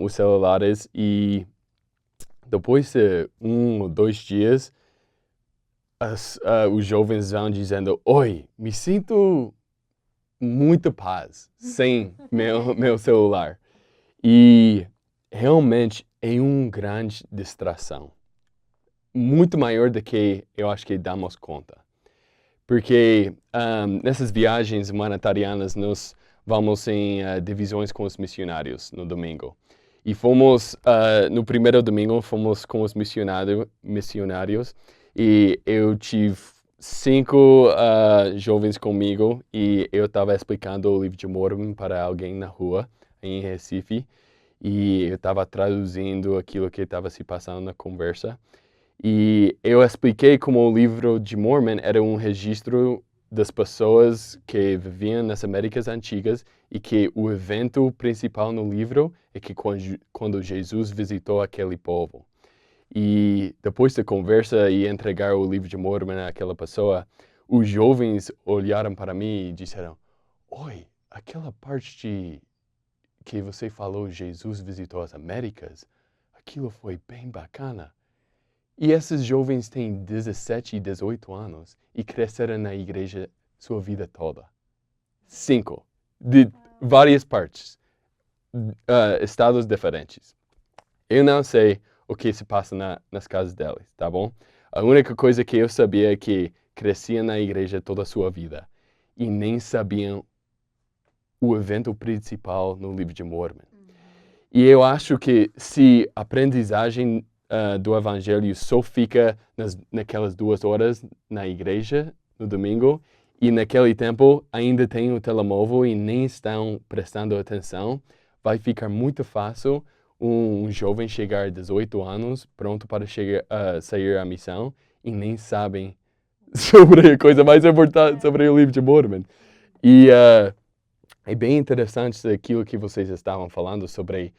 os celulares e depois de 1 ou 2 dias, os jovens vão dizendo, oi, me sinto muita paz sem meu celular. E realmente é uma grande distração. Muito maior do que eu acho que damos conta. Porque nessas viagens humanitarianas nós vamos em divisões com os missionários no domingo. E fomos, no primeiro domingo, fomos com os missionários e eu tive 5 jovens comigo e eu estava explicando o livro de Mormon para alguém na rua, em Recife, e eu estava traduzindo aquilo que estava se passando na conversa. E eu expliquei como o livro de Mormon era um registro das pessoas que viviam nas Américas Antigas e que o evento principal no livro é que quando Jesus visitou aquele povo. E depois da conversa e entregar o livro de Mormon àquela pessoa, os jovens olharam para mim e disseram, oi, aquela parte que você falou, Jesus visitou as Américas, aquilo foi bem bacana. E esses jovens têm 17 e 18 anos e cresceram na igreja sua vida toda. 5, de várias partes, estados diferentes. Eu não sei o que se passa nas casas deles, tá bom? A única coisa que eu sabia é que cresciam na igreja toda a sua vida e nem sabiam o evento principal no livro de Mormon. E eu acho que se a aprendizagem do evangelho só fica naquelas 2 horas na igreja, no domingo, e naquele tempo ainda tem o telemóvel e nem estão prestando atenção, vai ficar muito fácil um jovem chegar a 18 anos, pronto para sair à missão, e nem sabem sobre a coisa mais importante, sobre o livro de Mormon. E é bem interessante aquilo que vocês estavam falando sobre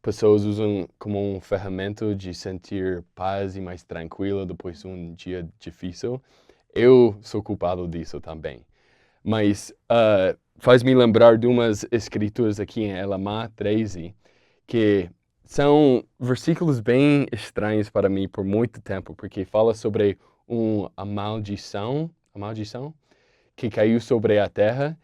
pessoas usam como uma ferramenta de sentir paz e mais tranquilo depois de um dia difícil. Eu sou culpado disso também. Mas faz-me lembrar de umas escrituras aqui em Elamá 13, que são versículos bem estranhos para mim por muito tempo, porque fala sobre a maldição que caiu sobre a terra,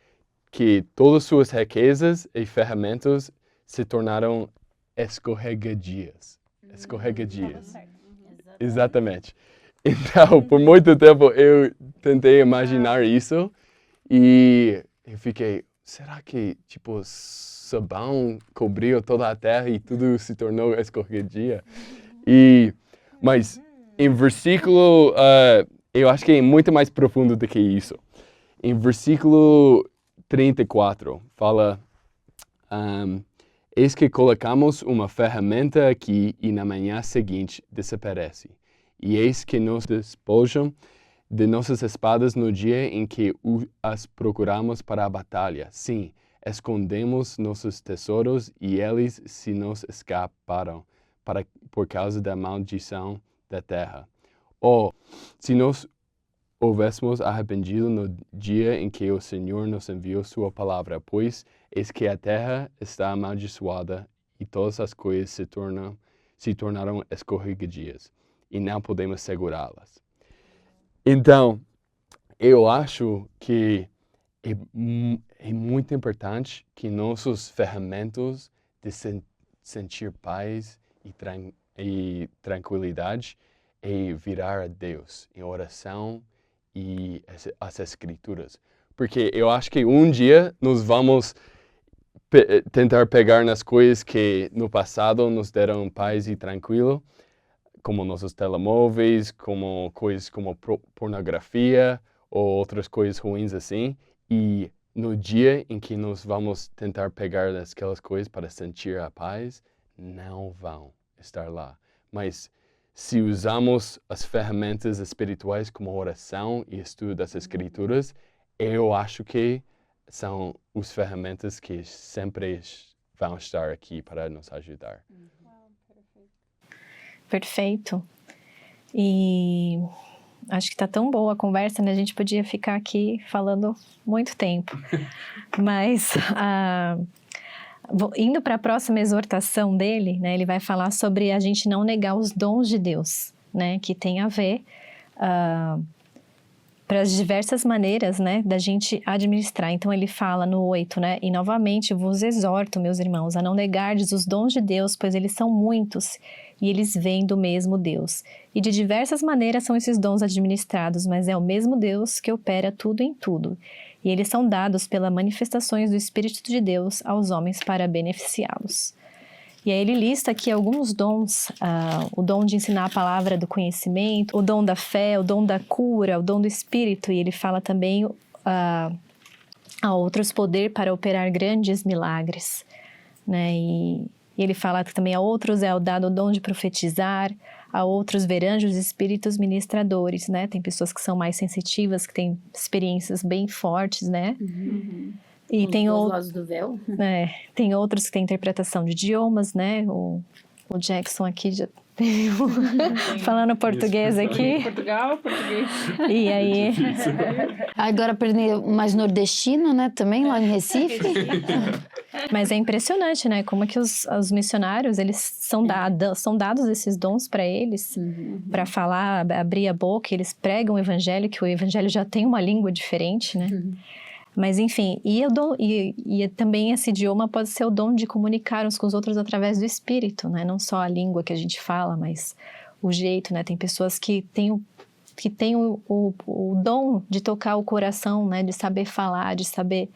que todas suas riquezas e ferramentas se tornaram escorregadias. Exatamente. Então, por muito tempo eu tentei imaginar isso e eu fiquei, será que, tipo, sabão cobriu toda a terra e tudo se tornou escorregadia? Mas em versículo, eu acho que é muito mais profundo do que isso. Em versículo 34, fala, eis que colocamos uma ferramenta aqui e na manhã seguinte desaparece. E eis que nos despojam de nossas espadas no dia em que as procuramos para a batalha. Sim, escondemos nossos tesouros e eles se nos escaparam por causa da maldição da terra. Se nós houvéssemos arrependido no dia em que o Senhor nos enviou sua palavra, pois eis que a terra está amaldiçoada e todas as coisas se tornaram escorregadias e não podemos segurá-las. Então, eu acho que é muito importante que nossas ferramentas de sentir paz e tranquilidade é virar a Deus em oração e as Escrituras. Porque eu acho que um dia nós vamos tentar pegar nas coisas que no passado nos deram paz e tranquilo, como nossos telemóveis, como coisas como pornografia ou outras coisas ruins assim. E no dia em que nós vamos tentar pegar aquelas coisas para sentir a paz, não vão estar lá. Mas se usamos as ferramentas espirituais como oração e estudo das Escrituras, eu acho que são as ferramentas que sempre vão estar aqui para nos ajudar. Perfeito. E acho que está tão boa a conversa, né? A gente podia ficar aqui falando muito tempo. Mas, indo para a próxima exortação dele, né? Ele vai falar sobre a gente não negar os dons de Deus, né? Que tem a ver para as diversas maneiras, né? Da gente administrar. Então, ele fala no 8, né? E novamente vos exorto, meus irmãos, a não negardes os dons de Deus, pois eles são muitos e eles vêm do mesmo Deus. E de diversas maneiras são esses dons administrados, mas é o mesmo Deus que opera tudo em tudo. E eles são dados pelas manifestações do Espírito de Deus aos homens para beneficiá-los. E aí ele lista aqui alguns dons, o dom de ensinar a palavra do conhecimento, o dom da fé, o dom da cura, o dom do Espírito. E ele fala também a outros poder para operar grandes milagres, né? E ele fala que também a outros é dado o dom de profetizar, a outros ver anjos, espíritos ministradores, né? Tem pessoas que são mais sensitivas, que têm experiências bem fortes, né? Uhum. E os tem dois lados do véu. tem outros que têm interpretação de idiomas, né? O Jackson aqui já falando português aqui. Portugal, português. E aí, Agora aprender mais nordestino, né? Também lá em Recife. mas é impressionante, né? Como que os missionários, eles são dados esses dons para eles, para falar, abrir a boca, eles pregam o evangelho, que o evangelho já tem uma língua diferente, né? Mas enfim, e também esse idioma pode ser o dom de comunicar uns com os outros através do espírito, né? Não só a língua que a gente fala, mas o jeito, né? Tem pessoas que têm o dom de tocar o coração, né? De saber falar, de saber,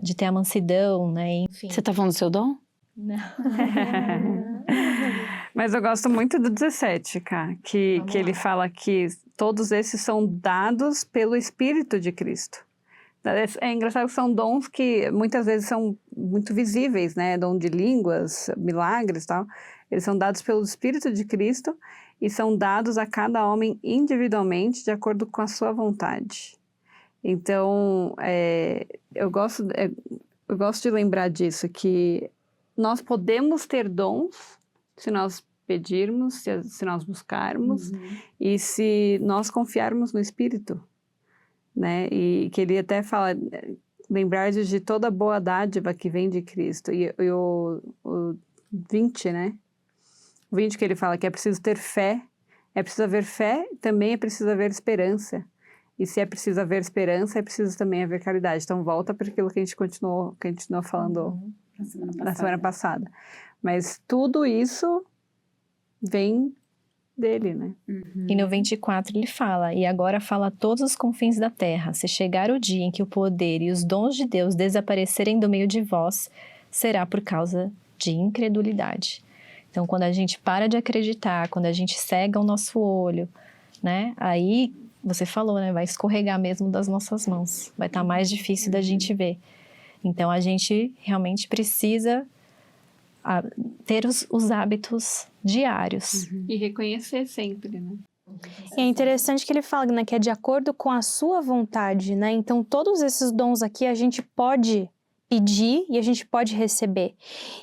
de ter a mansidão, né? Enfim. Você tá falando do seu dom? Não. Mas eu gosto muito do 17, que ele fala que todos esses são dados pelo Espírito de Cristo. É engraçado que são dons que muitas vezes são muito visíveis, né? Dom de línguas, milagres e tal. Eles são dados pelo Espírito de Cristo e são dados a cada homem individualmente de acordo com a sua vontade. Então, eu gosto de lembrar disso, que nós podemos ter dons se nós pedirmos, se nós buscarmos e se nós confiarmos no Espírito. Né? E que ele até fala, lembrar de toda boa dádiva que vem de Cristo. E o 20, né? O 20 que ele fala que é preciso ter fé, é preciso haver fé, também é preciso haver esperança. E se é preciso haver esperança, é preciso também haver caridade. Então volta para aquilo que a gente continuou falando na semana passada. Mas tudo isso vem dele, né? E no 24 ele fala, e agora fala a todos os confins da terra, se chegar o dia em que o poder e os dons de Deus desaparecerem do meio de vós, será por causa de incredulidade. Então, quando a gente para de acreditar, quando a gente cega o nosso olho, né? Aí, você falou, né? Vai escorregar mesmo das nossas mãos. Vai estar mais difícil da gente ver. Então, a gente realmente precisa ter os hábitos diários. E reconhecer sempre, né? E é interessante que ele fala, né, que é de acordo com a sua vontade, né? Então, todos esses dons aqui a gente pode pedir e a gente pode receber.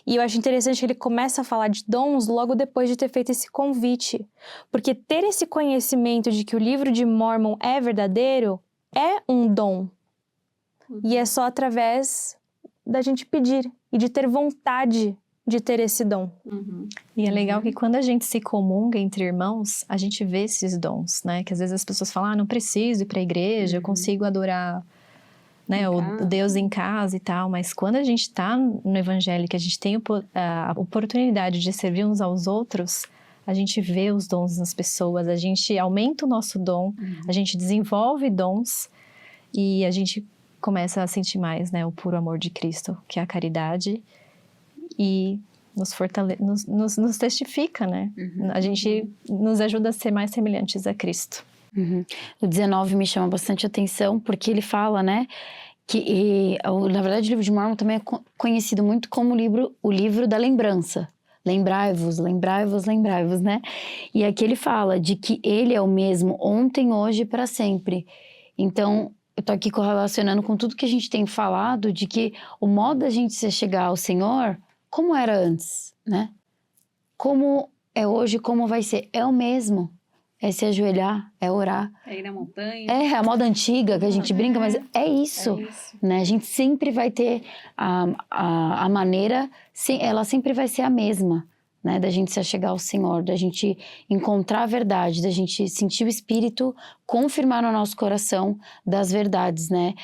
E eu acho interessante que ele começa a falar de dons logo depois de ter feito esse convite. Porque ter esse conhecimento de que o livro de Mórmon é verdadeiro é um dom. E é só através da gente pedir e de ter vontade de ter esse dom. E é legal que quando a gente se comunga entre irmãos, a gente vê esses dons, né? Que às vezes as pessoas falam, não preciso ir para a igreja, eu consigo adorar, né, o Deus em casa e tal. Mas quando a gente está no evangelho, que a gente tem a oportunidade de servir uns aos outros, a gente vê os dons nas pessoas, a gente aumenta o nosso dom, a gente desenvolve dons e a gente começa a sentir mais, né, o puro amor de Cristo, que é a caridade. E nos testifica, né? A gente nos ajuda a ser mais semelhantes a Cristo. O 19 me chama bastante atenção, porque ele fala, né, que na verdade o livro de Mórmon também é conhecido muito como o livro da lembrança. Lembrai-vos, lembrai-vos, lembrai-vos, né? E aqui ele fala de que ele é o mesmo ontem, hoje e para sempre. Então, eu tô aqui correlacionando com tudo que a gente tem falado, de que o modo da gente se chegar ao Senhor, como era antes, né? Como é hoje, como vai ser. É o mesmo. É se ajoelhar, é orar. É ir na montanha. É a moda antiga que a gente brinca, mas é isso. Né? A gente sempre vai ter a maneira, ela sempre vai ser a mesma. Né? Da gente se achegar ao Senhor, da gente encontrar a verdade, da gente sentir o Espírito confirmar no nosso coração das verdades, né?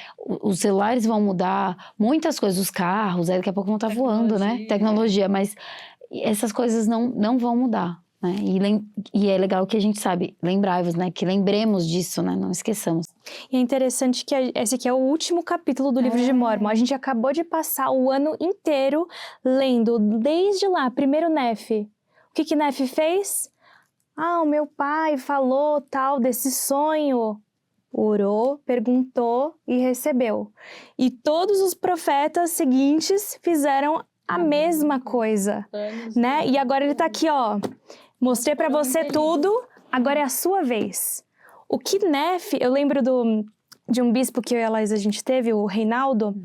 Os celulares vão mudar, muitas coisas, os carros, aí daqui a pouco vão estar voando, né? Tecnologia, mas essas coisas não vão mudar, né? E é legal que a gente sabe, lembrai-vos, né? Que lembremos disso, né? Não esqueçamos. E é interessante que esse aqui é o último capítulo do livro de Mórmon. A gente acabou de passar o ano inteiro lendo, desde lá, primeiro Nefe. O que Nefe fez? O meu pai falou tal desse sonho. Orou, perguntou e recebeu. E todos os profetas seguintes fizeram a mesma coisa, né? E agora ele tá aqui, ó. Mostrei pra você tudo, agora é a sua vez. O que Nefe, eu lembro de um bispo que eu e a Laís a gente teve, o Reinaldo,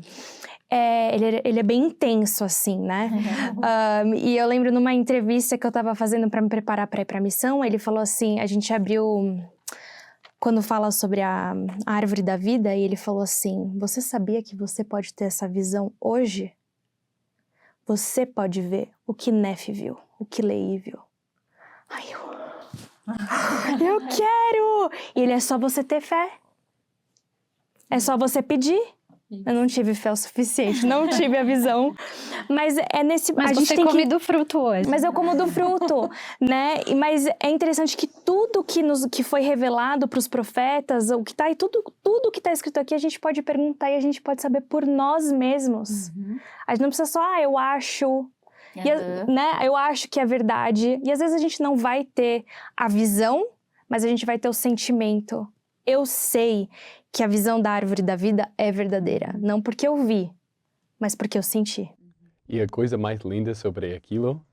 ele é bem intenso, assim, né? E eu lembro numa entrevista que eu tava fazendo para me preparar para ir pra missão, ele falou assim, a gente abriu... Quando fala sobre a árvore da vida, e ele falou assim, você sabia que você pode ter essa visão hoje? Você pode ver o que Nefe viu, o que Leí viu. Ai, eu quero! E ele, é só você ter fé. É só você pedir. Eu não tive fé o suficiente, não tive a visão. Mas é nesse... Mas a gente você tem come que... do fruto hoje. Mas eu como do fruto, né? Mas é interessante que tudo que foi revelado para os profetas, o que tá aí, tudo que está escrito aqui, a gente pode perguntar e a gente pode saber por nós mesmos. A gente não precisa só, eu acho, né? Eu acho que é verdade. E às vezes a gente não vai ter a visão, mas a gente vai ter o sentimento. Eu sei que a visão da árvore da vida é verdadeira. Não porque eu vi, mas porque eu senti. E a coisa mais linda sobre aquilo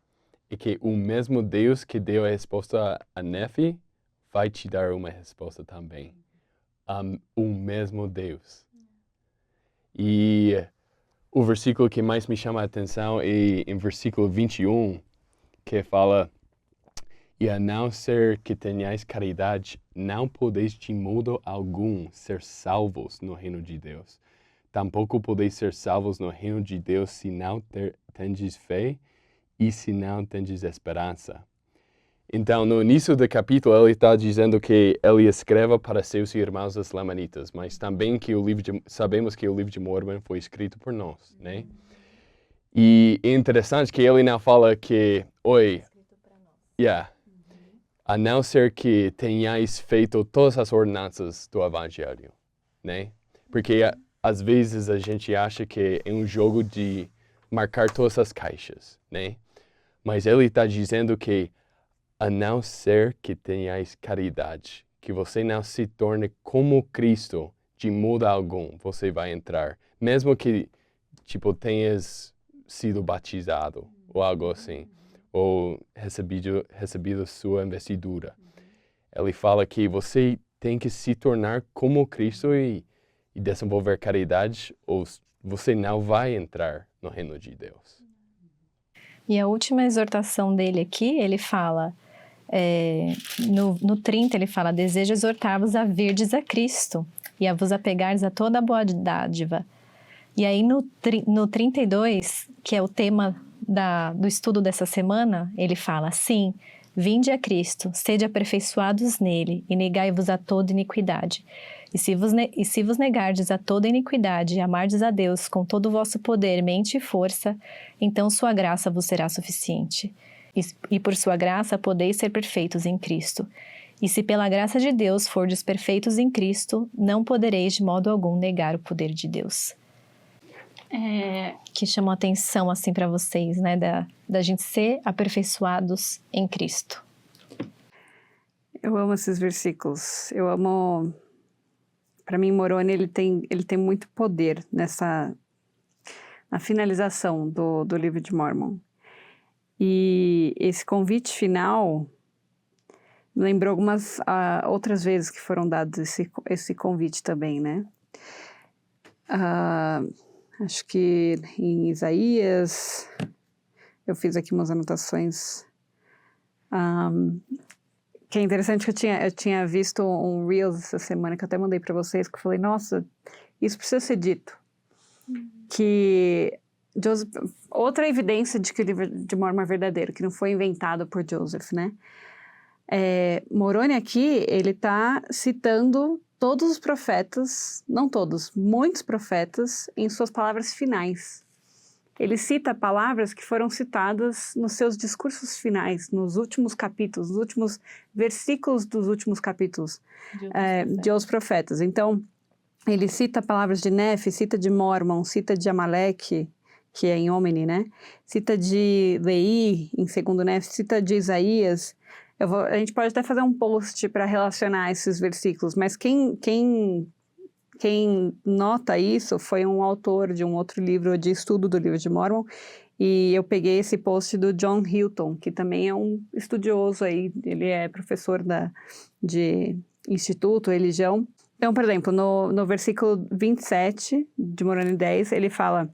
é que o mesmo Deus que deu a resposta a Nefe vai te dar uma resposta também. O mesmo Deus. E o versículo que mais me chama a atenção é em versículo 21, que fala: e a não ser que tenhais caridade, não podeis de modo algum ser salvos no reino de Deus. Tampouco podeis ser salvos no reino de Deus se não tendes fé e se não tendes esperança. Então, no início do capítulo, ele está dizendo que ele escreve para seus irmãos os lamanitas, mas também que sabemos que o livro de Mormon foi escrito por nós, né? E é interessante que ele não fala que, a não ser que tenhais feito todas as ordenanças do Evangelho, né? Porque às vezes a gente acha que é um jogo de marcar todas as caixas, né? Mas ele está dizendo que a não ser que tenhais caridade, que você não se torne como Cristo de modo algum, você vai entrar. Mesmo que, tenhas sido batizado ou algo assim, ou recebido sua investidura. Ele fala que você tem que se tornar como Cristo e desenvolver caridade, ou você não vai entrar no reino de Deus. E a última exortação dele aqui, ele fala, no 30 ele fala, desejo exortar-vos a virdes a Cristo e a vos apegardes a toda a boa dádiva. E aí no 32, que é o tema do estudo dessa semana, ele fala, sim, vinde a Cristo, sede aperfeiçoados nele e negai-vos a toda iniquidade. E se vos negardes a toda iniquidade e amardes a Deus com todo o vosso poder, mente e força, então sua graça vos será suficiente. E por sua graça podeis ser perfeitos em Cristo. E se pela graça de Deus fordes perfeitos em Cristo, não podereis de modo algum negar o poder de Deus. Que chamou atenção assim para vocês, né, da gente ser aperfeiçoados em Cristo. Eu amo esses versículos. Eu amo. Para mim, Moroni ele tem muito poder na finalização do livro de Mormon. E esse convite final me lembrou algumas outras vezes que foram dados esse convite também, né? Acho que em Isaías, eu fiz aqui umas anotações, que é interessante que eu tinha visto um Reels essa semana, que eu até mandei para vocês, que eu falei, nossa, isso precisa ser dito. Que Joseph, outra evidência de que o livro de Mormon é verdadeiro, que não foi inventado por Joseph, né? Moroni aqui, ele está citando todos os profetas, não todos, muitos profetas, em suas palavras finais. Ele cita palavras que foram citadas nos seus discursos finais, nos últimos capítulos, nos últimos versículos dos últimos capítulos de Os Profetas. Então, ele cita palavras de Nefe, cita de Mormon, cita de Amaleque, que é em Omni, né? Cita de Leí, em segundo Nefe, cita de Isaías. A gente pode até fazer um post para relacionar esses versículos, mas quem nota isso foi um autor de um outro livro de estudo do livro de Mormon, e eu peguei esse post do John Hilton, que também é um estudioso aí, ele é professor de instituto, religião, Então, por exemplo, no versículo 27 de Moroni 10, ele fala: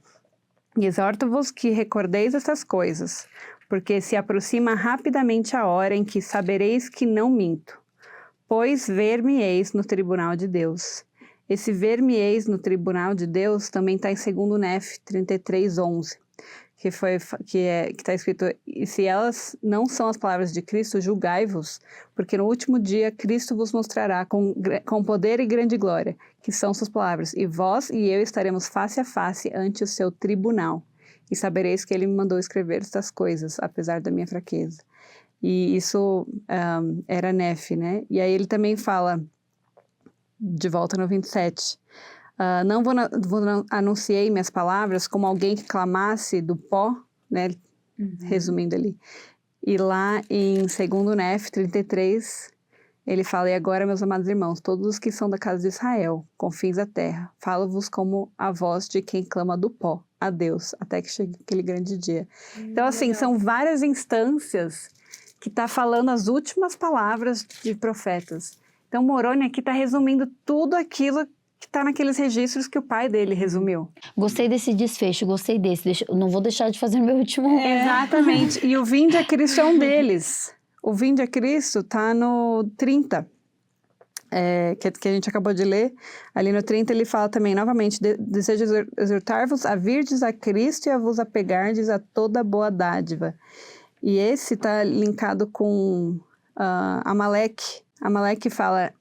exorto-vos que recordeis essas coisas, porque se aproxima rapidamente a hora em que sabereis que não minto. Pois ver-me-eis no tribunal de Deus. Esse ver-me-eis no tribunal de Deus também está em 2 Nef 33:11, que está escrito: e se elas não são as palavras de Cristo, julgai-vos, porque no último dia Cristo vos mostrará com poder e grande glória, que são suas palavras, e vós e eu estaremos face a face ante o seu tribunal, e sabereis que ele me mandou escrever estas coisas, apesar da minha fraqueza. E isso era Nef, né? E aí ele também fala, de volta no 27, não anunciei minhas palavras como alguém que clamasse do pó, né? Resumindo ali. E lá em 2 Nef 33, ele fala: e agora, meus amados irmãos, todos os que são da casa de Israel, confins da terra, falo-vos como a voz de quem clama do pó a Deus, até que chegue aquele grande dia. Então, assim, são várias instâncias que está falando as últimas palavras de profetas. Então, Moroni aqui está resumindo tudo aquilo que está naqueles registros que o pai dele resumiu. Gostei desse desfecho, gostei desse. Não vou deixar de fazer meu último. Exatamente. E o Vinde a Cristo é um deles. O Vinde a Cristo está no 30, que a gente acabou de ler. Ali no 30 ele fala também, novamente: desejo exortar-vos a virdes a Cristo e a vos apegardes a toda boa dádiva. E esse está linkado com Amaleque. Amaleque fala: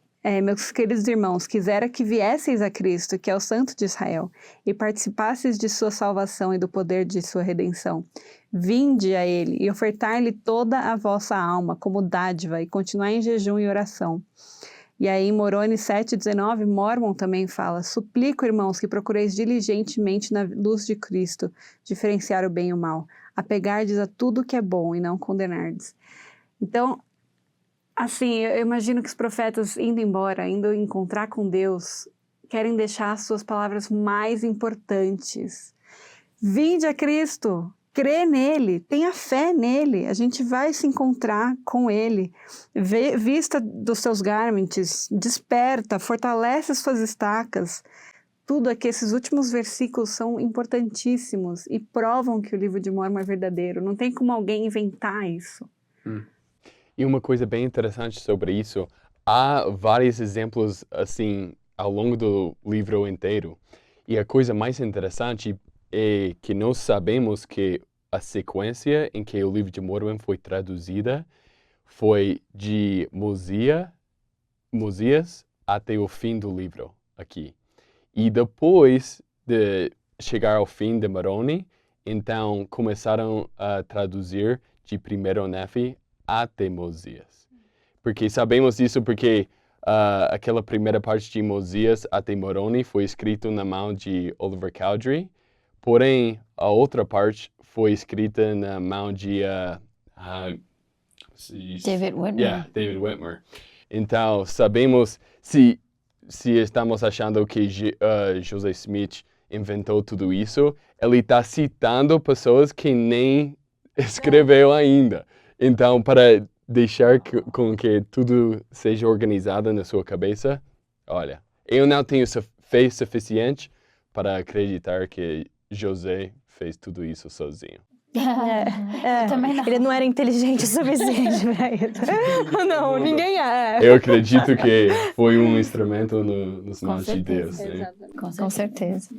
meus queridos irmãos, quisera que viesseis a Cristo, que é o Santo de Israel, e participasseis de sua salvação e do poder de sua redenção. Vinde a ele e ofertai-lhe toda a vossa alma como dádiva, e continuai em jejum e oração. E aí em Moroni 7:19, Mormon também fala: suplico, irmãos, que procureis diligentemente na luz de Cristo diferenciar o bem e o mal, apegardes a tudo que é bom e não condenardes. Então, assim, eu imagino que os profetas indo embora, indo encontrar com Deus, querem deixar as suas palavras mais importantes. Vinde a Cristo, crê nele, tenha fé nele, a gente vai se encontrar com ele. Vista dos seus garments, desperta, fortalece as suas estacas. Tudo aqui, esses últimos versículos são importantíssimos e provam que o livro de Mórmon é verdadeiro. Não tem como alguém inventar isso. E uma coisa bem interessante sobre isso, há vários exemplos assim ao longo do livro inteiro. E a coisa mais interessante é que nós sabemos que a sequência em que o livro de Mórmon foi traduzida foi de Mosias até o fim do livro aqui. E depois de chegar ao fim de Moroni, então começaram a traduzir de 1 Nef até Mosias. Porque sabemos disso porque aquela primeira parte de Mosias até Moroni foi escrito na mão de Oliver Cowdery, porém a outra parte foi escrita na mão de David Whitmer. David Whitmer. Então sabemos, se estamos achando que Joseph Smith inventou tudo isso, ele está citando pessoas que nem escreveu ainda. Então, para deixar com que tudo seja organizado na sua cabeça, olha, eu não tenho fé suficiente para acreditar que José fez tudo isso sozinho. Também não. Ele não era inteligente o suficiente pra isso. Não, ninguém é. Eu acredito que foi um instrumento nas mãos de Deus. Né? Com certeza.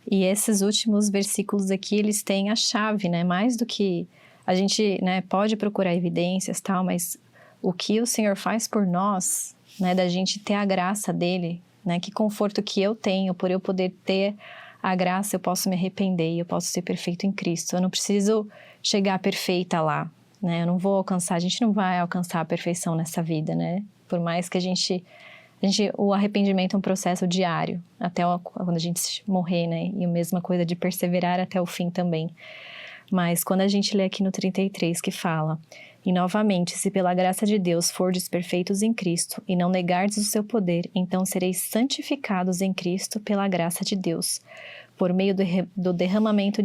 E esses últimos versículos aqui, eles têm a chave, né? Mais do que a gente, né, pode procurar evidências, tal, mas o que o Senhor faz por nós, né, da gente ter a graça dele, né? Que conforto que eu tenho por eu poder ter a graça, eu posso me arrepender, eu posso ser perfeito em Cristo. Eu não preciso chegar perfeita lá, né? Eu não vou alcançar, a gente não vai alcançar a perfeição nessa vida, né? Por mais que o arrependimento é um processo diário, até quando a gente morrer, né? E a mesma coisa de perseverar até o fim também. Mas quando a gente lê aqui no 33 que fala: e novamente, se pela graça de Deus fordes perfeitos em Cristo e não negardes o seu poder, então sereis santificados em Cristo pela graça de Deus, por meio do derramamento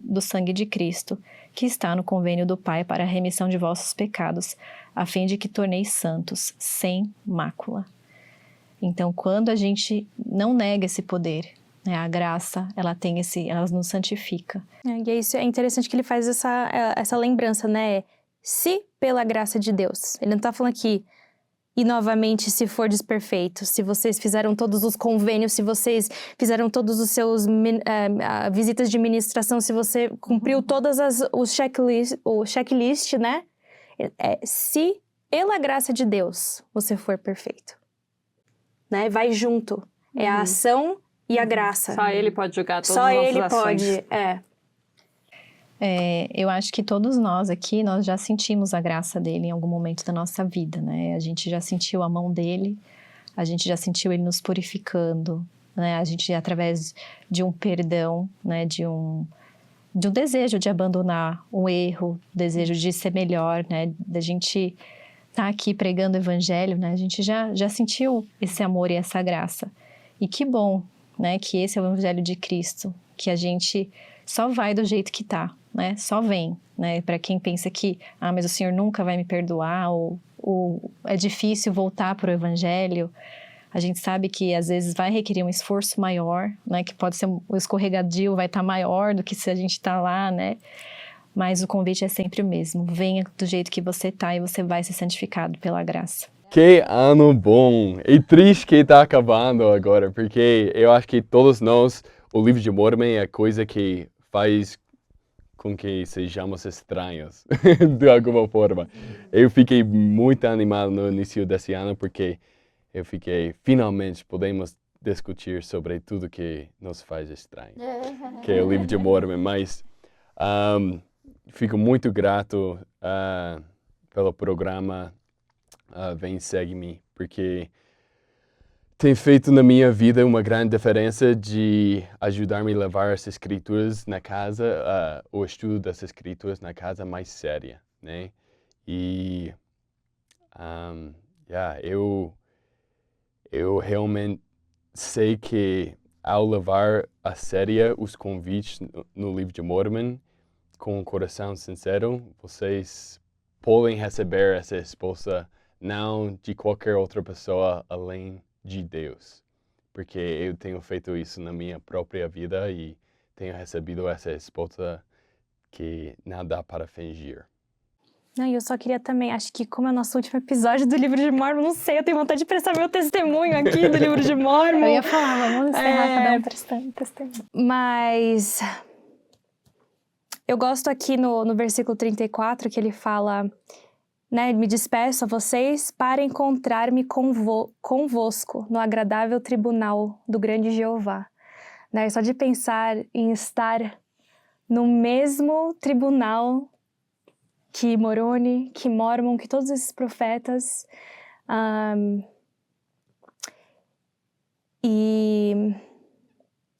do sangue de Cristo, que está no convênio do Pai para a remissão de vossos pecados, a fim de que torneis santos, sem mácula. Então, quando a gente não nega esse poder, né, a graça, ela nos santifica. E é isso, é interessante que ele faz essa lembrança, né? Se pela graça de Deus. Ele não tá falando aqui, e novamente, se for desperfeito, se vocês fizeram todos os convênios, se vocês fizeram todos os seus visitas de ministração, se você cumpriu todas o checklist, né? Se pela graça de Deus você for perfeito, né? Vai junto. É a ação e a graça. Só ele pode julgar todas Só as nossas ele ações. pode, Eu acho que todos nós aqui, nós já sentimos a graça dele em algum momento da nossa vida, né? A gente já sentiu a mão dele, a gente já sentiu ele nos purificando, né? A gente, através de um perdão, né? De um desejo de abandonar um erro, desejo de ser melhor, né? Da gente estar aqui pregando o evangelho, né? A gente já sentiu esse amor e essa graça. E que bom, né? Que esse é o evangelho de Cristo, que a gente só vai do jeito que tá, né? Só vem, né? Para quem pensa que, mas o Senhor nunca vai me perdoar, ou é difícil voltar para o Evangelho, a gente sabe que às vezes vai requerer um esforço maior, né? Que pode ser o escorregadio vai estar maior do que se a gente está lá, né? Mas o convite é sempre o mesmo. Venha do jeito que você tá e você vai ser santificado pela graça. Que ano bom! E triste que está acabando agora, porque eu acho que todos nós, o livro de Mormon é a coisa que faz com que sejamos estranhos, de alguma forma. Eu fiquei muito animado no início desse ano, porque finalmente podemos discutir sobre tudo que nos faz estranho, que é o livro de Mormon. Mas fico muito grato pelo programa Vem Segue-me, porque tem feito na minha vida uma grande diferença de ajudar-me a levar as escrituras na casa, o estudo das escrituras na casa mais séria, né? E eu realmente sei que ao levar a sério os convites no livro de Mormon com um coração sincero, vocês podem receber essa resposta não de qualquer outra pessoa além de Deus, porque eu tenho feito isso na minha própria vida e tenho recebido essa resposta que não dá para fingir. Não, e eu só queria também, acho que como é o nosso último episódio do livro de Mormon, não sei, eu tenho vontade de prestar meu testemunho aqui do livro de Mormon. Eu ia falar, vamos encerrar cada um prestando testemunho. Mas eu gosto aqui no versículo 34 que ele fala, né, me despeço a vocês para encontrar-me convosco no agradável tribunal do grande Jeová. Né, só de pensar em estar no mesmo tribunal que Moroni, que Mormon, que todos esses profetas, e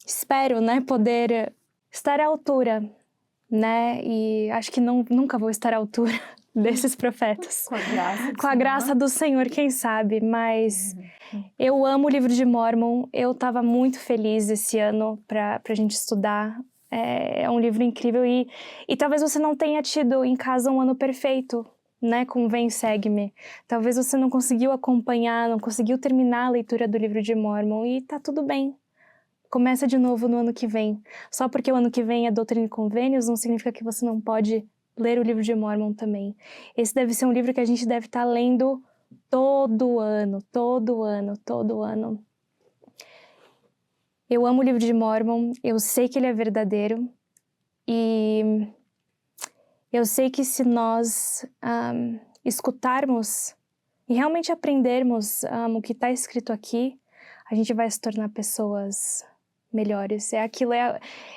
espero, né, poder estar à altura, né, e acho que nunca vou estar à altura desses profetas. Com a graça do Senhor, quem sabe, mas eu amo o livro de Mormon, eu estava muito feliz esse ano para a gente estudar. É um livro incrível e talvez você não tenha tido em casa um ano perfeito, né, com Vem Segue-me. Talvez você não conseguiu acompanhar, não conseguiu terminar a leitura do livro de Mormon e tá tudo bem. Começa de novo no ano que vem. Só porque o ano que vem é Doutrina e Convênios não significa que você não pode ler o livro de Mormon também. Esse deve ser um livro que a gente deve estar lendo todo ano. Eu amo o livro de Mormon, eu sei que ele é verdadeiro e eu sei que se nós escutarmos e realmente aprendermos o que está escrito aqui, a gente vai se tornar pessoas melhores.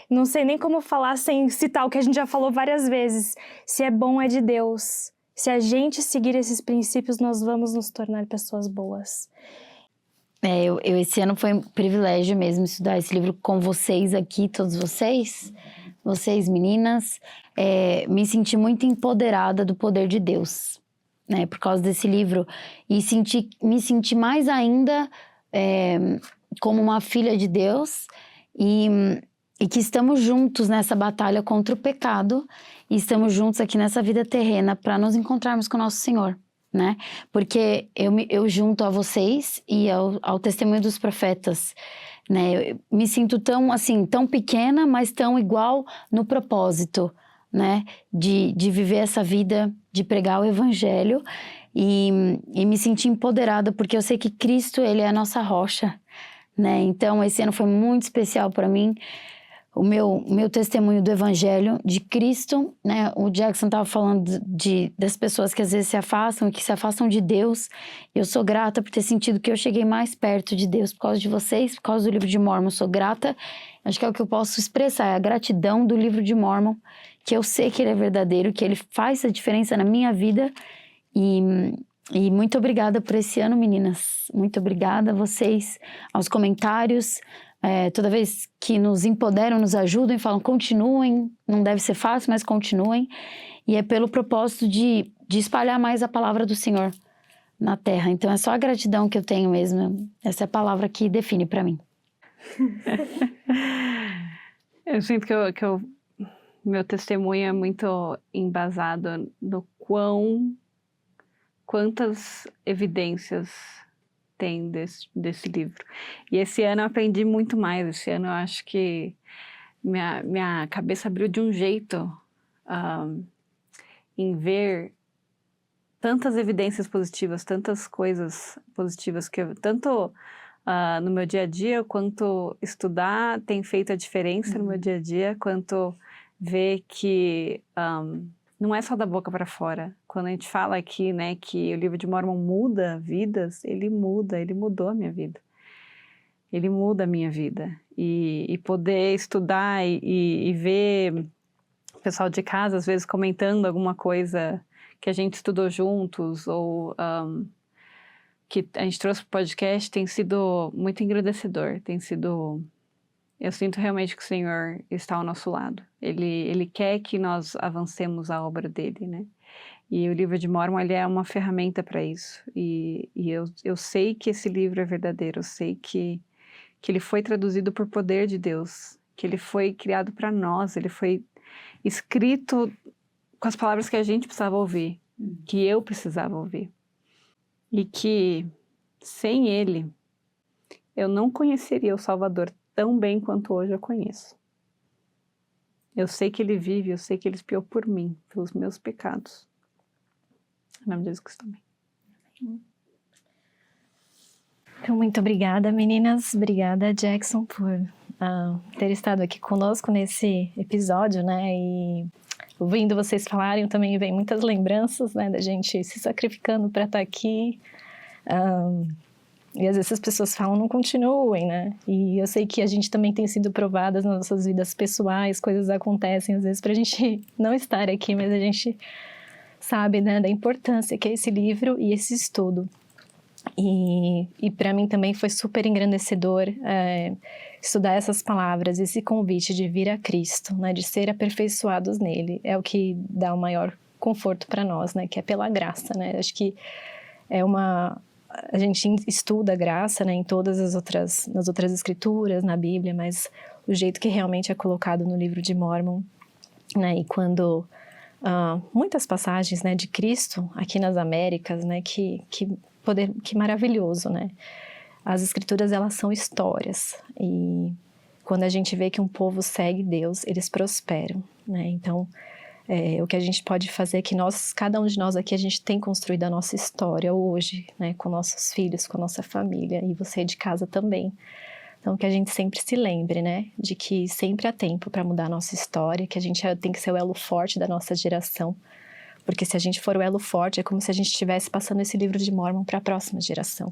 Não sei nem como falar sem citar o que a gente já falou várias vezes. Se é bom, é de Deus. Se a gente seguir esses princípios, nós vamos nos tornar pessoas boas. Esse ano foi um privilégio mesmo estudar esse livro com vocês aqui, todos vocês meninas. Me senti muito empoderada do poder de Deus, né, por causa desse livro. E me senti mais ainda como uma filha de Deus e que estamos juntos nessa batalha contra o pecado e estamos juntos aqui nessa vida terrena para nos encontrarmos com o nosso Senhor, né? Porque eu junto a vocês e ao testemunho dos profetas, né? Eu me sinto tão, assim, tão pequena, mas tão igual no propósito, né? De viver essa vida, de pregar o evangelho e me sentir empoderada, porque eu sei que Cristo, Ele é a nossa rocha, né? Então, esse ano foi muito especial para mim. O meu testemunho do Evangelho de Cristo, né? O Jackson estava falando das pessoas que às vezes se afastam, que se afastam de Deus. Eu sou grata por ter sentido que eu cheguei mais perto de Deus por causa de vocês, por causa do livro de Mórmon. Eu sou grata. Acho que é o que eu posso expressar, é a gratidão do livro de Mórmon, que eu sei que ele é verdadeiro, que ele faz a diferença na minha vida. E muito obrigada por esse ano, meninas. Muito obrigada a vocês, aos comentários. Toda vez que nos empoderam, nos ajudam e falam, continuem, não deve ser fácil, mas continuem. E é pelo propósito de espalhar mais a palavra do Senhor na terra. Então é só a gratidão que eu tenho mesmo. Essa é a palavra que define para mim. Eu sinto que meu testemunho é muito embasado no quantas evidências tem desse livro. E esse ano eu aprendi muito mais. Esse ano eu acho que minha cabeça abriu de um jeito em ver tantas evidências positivas, tantas coisas positivas que tanto no meu dia a dia, quanto estudar tem feito a diferença no meu dia a dia, quanto ver que não é só da boca para fora. Quando a gente fala aqui, né, que o livro de Mórmon muda vidas, ele mudou a minha vida. Ele muda a minha vida. E poder estudar e ver o pessoal de casa, às vezes, comentando alguma coisa que a gente estudou juntos, ou que a gente trouxe para o podcast, tem sido muito engrandecedor, tem sido... Eu sinto realmente que o Senhor está ao nosso lado. Ele quer que nós avancemos a obra dele, né? E o livro de Mórmon, ele é uma ferramenta para isso. E eu sei que esse livro é verdadeiro. Eu sei que ele foi traduzido por poder de Deus. Que ele foi criado para nós. Ele foi escrito com as palavras que a gente precisava ouvir. Que eu precisava ouvir. E que, sem ele, eu não conheceria o Salvador tão bem quanto hoje eu conheço. Eu sei que ele vive, eu sei que ele expiou por mim, pelos meus pecados. Em nome de Jesus Cristo também. Então, muito obrigada, meninas. Obrigada, Jackson, por ter estado aqui conosco nesse episódio, né? E ouvindo vocês falarem, também vem muitas lembranças, né? Da gente se sacrificando para estar aqui. E às vezes as pessoas falam, não continuem, né? E eu sei que a gente também tem sido provadas nas nossas vidas pessoais, coisas acontecem às vezes pra gente não estar aqui, mas a gente sabe, né, da importância que é esse livro e esse estudo. E para mim também foi super engrandecedor estudar essas palavras, esse convite de vir a Cristo, né, de ser aperfeiçoados nele. É o que dá o maior conforto para nós, né, que é pela graça, né? Acho que a gente estuda a graça, né, em todas nas outras escrituras, na Bíblia, mas o jeito que realmente é colocado no livro de Mórmon, né, e quando muitas passagens, né, de Cristo aqui nas Américas, né, que maravilhoso, né? As escrituras, elas são histórias, e quando a gente vê que um povo segue Deus, eles prosperam, né? Então, o que a gente pode fazer é que cada um de nós aqui, a gente tem construído a nossa história hoje, né? Com nossos filhos, com a nossa família, e você de casa também. Então, que a gente sempre se lembre, né? De que sempre há tempo para mudar a nossa história, que a gente tem que ser o elo forte da nossa geração. Porque se a gente for o elo forte, é como se a gente estivesse passando esse livro de Mórmon para a próxima geração.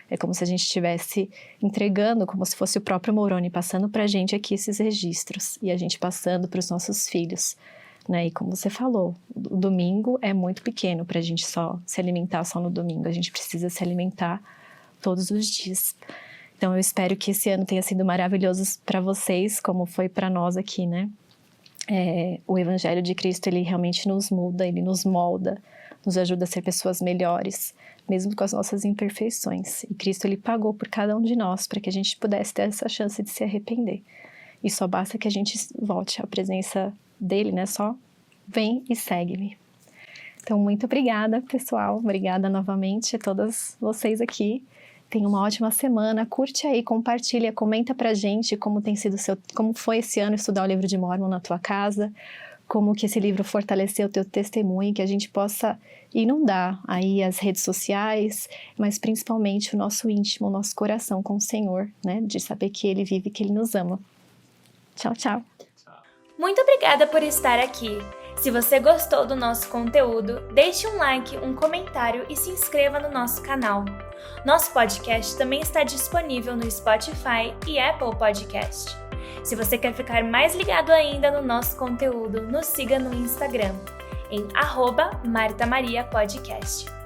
É como se a gente estivesse entregando, como se fosse o próprio Moroni passando para a gente aqui esses registros. E a gente passando para os nossos filhos, né? E como você falou, o domingo é muito pequeno para a gente só se alimentar só no domingo. A gente precisa se alimentar todos os dias. Então eu espero que esse ano tenha sido maravilhoso para vocês, como foi para nós aqui, né? O Evangelho de Cristo, ele realmente nos muda, ele nos molda, nos ajuda a ser pessoas melhores, mesmo com as nossas imperfeições. E Cristo, ele pagou por cada um de nós para que a gente pudesse ter essa chance de se arrepender. E só basta que a gente volte à presença dele, né? Só vem e segue-me. Então, muito obrigada, pessoal. Obrigada novamente a todas vocês aqui. Tenha uma ótima semana. Curte aí, compartilha, comenta pra gente como tem sido como foi esse ano estudar o livro de Mórmon na tua casa, como que esse livro fortaleceu o teu testemunho, que a gente possa inundar aí as redes sociais, mas principalmente o nosso íntimo, o nosso coração com o Senhor, né? De saber que Ele vive, que Ele nos ama. Tchau, tchau. Muito obrigada por estar aqui. Se você gostou do nosso conteúdo, deixe um like, um comentário e se inscreva no nosso canal. Nosso podcast também está disponível no Spotify e Apple Podcast. Se você quer ficar mais ligado ainda no nosso conteúdo, nos siga no Instagram, em @MartaMariaPodcast.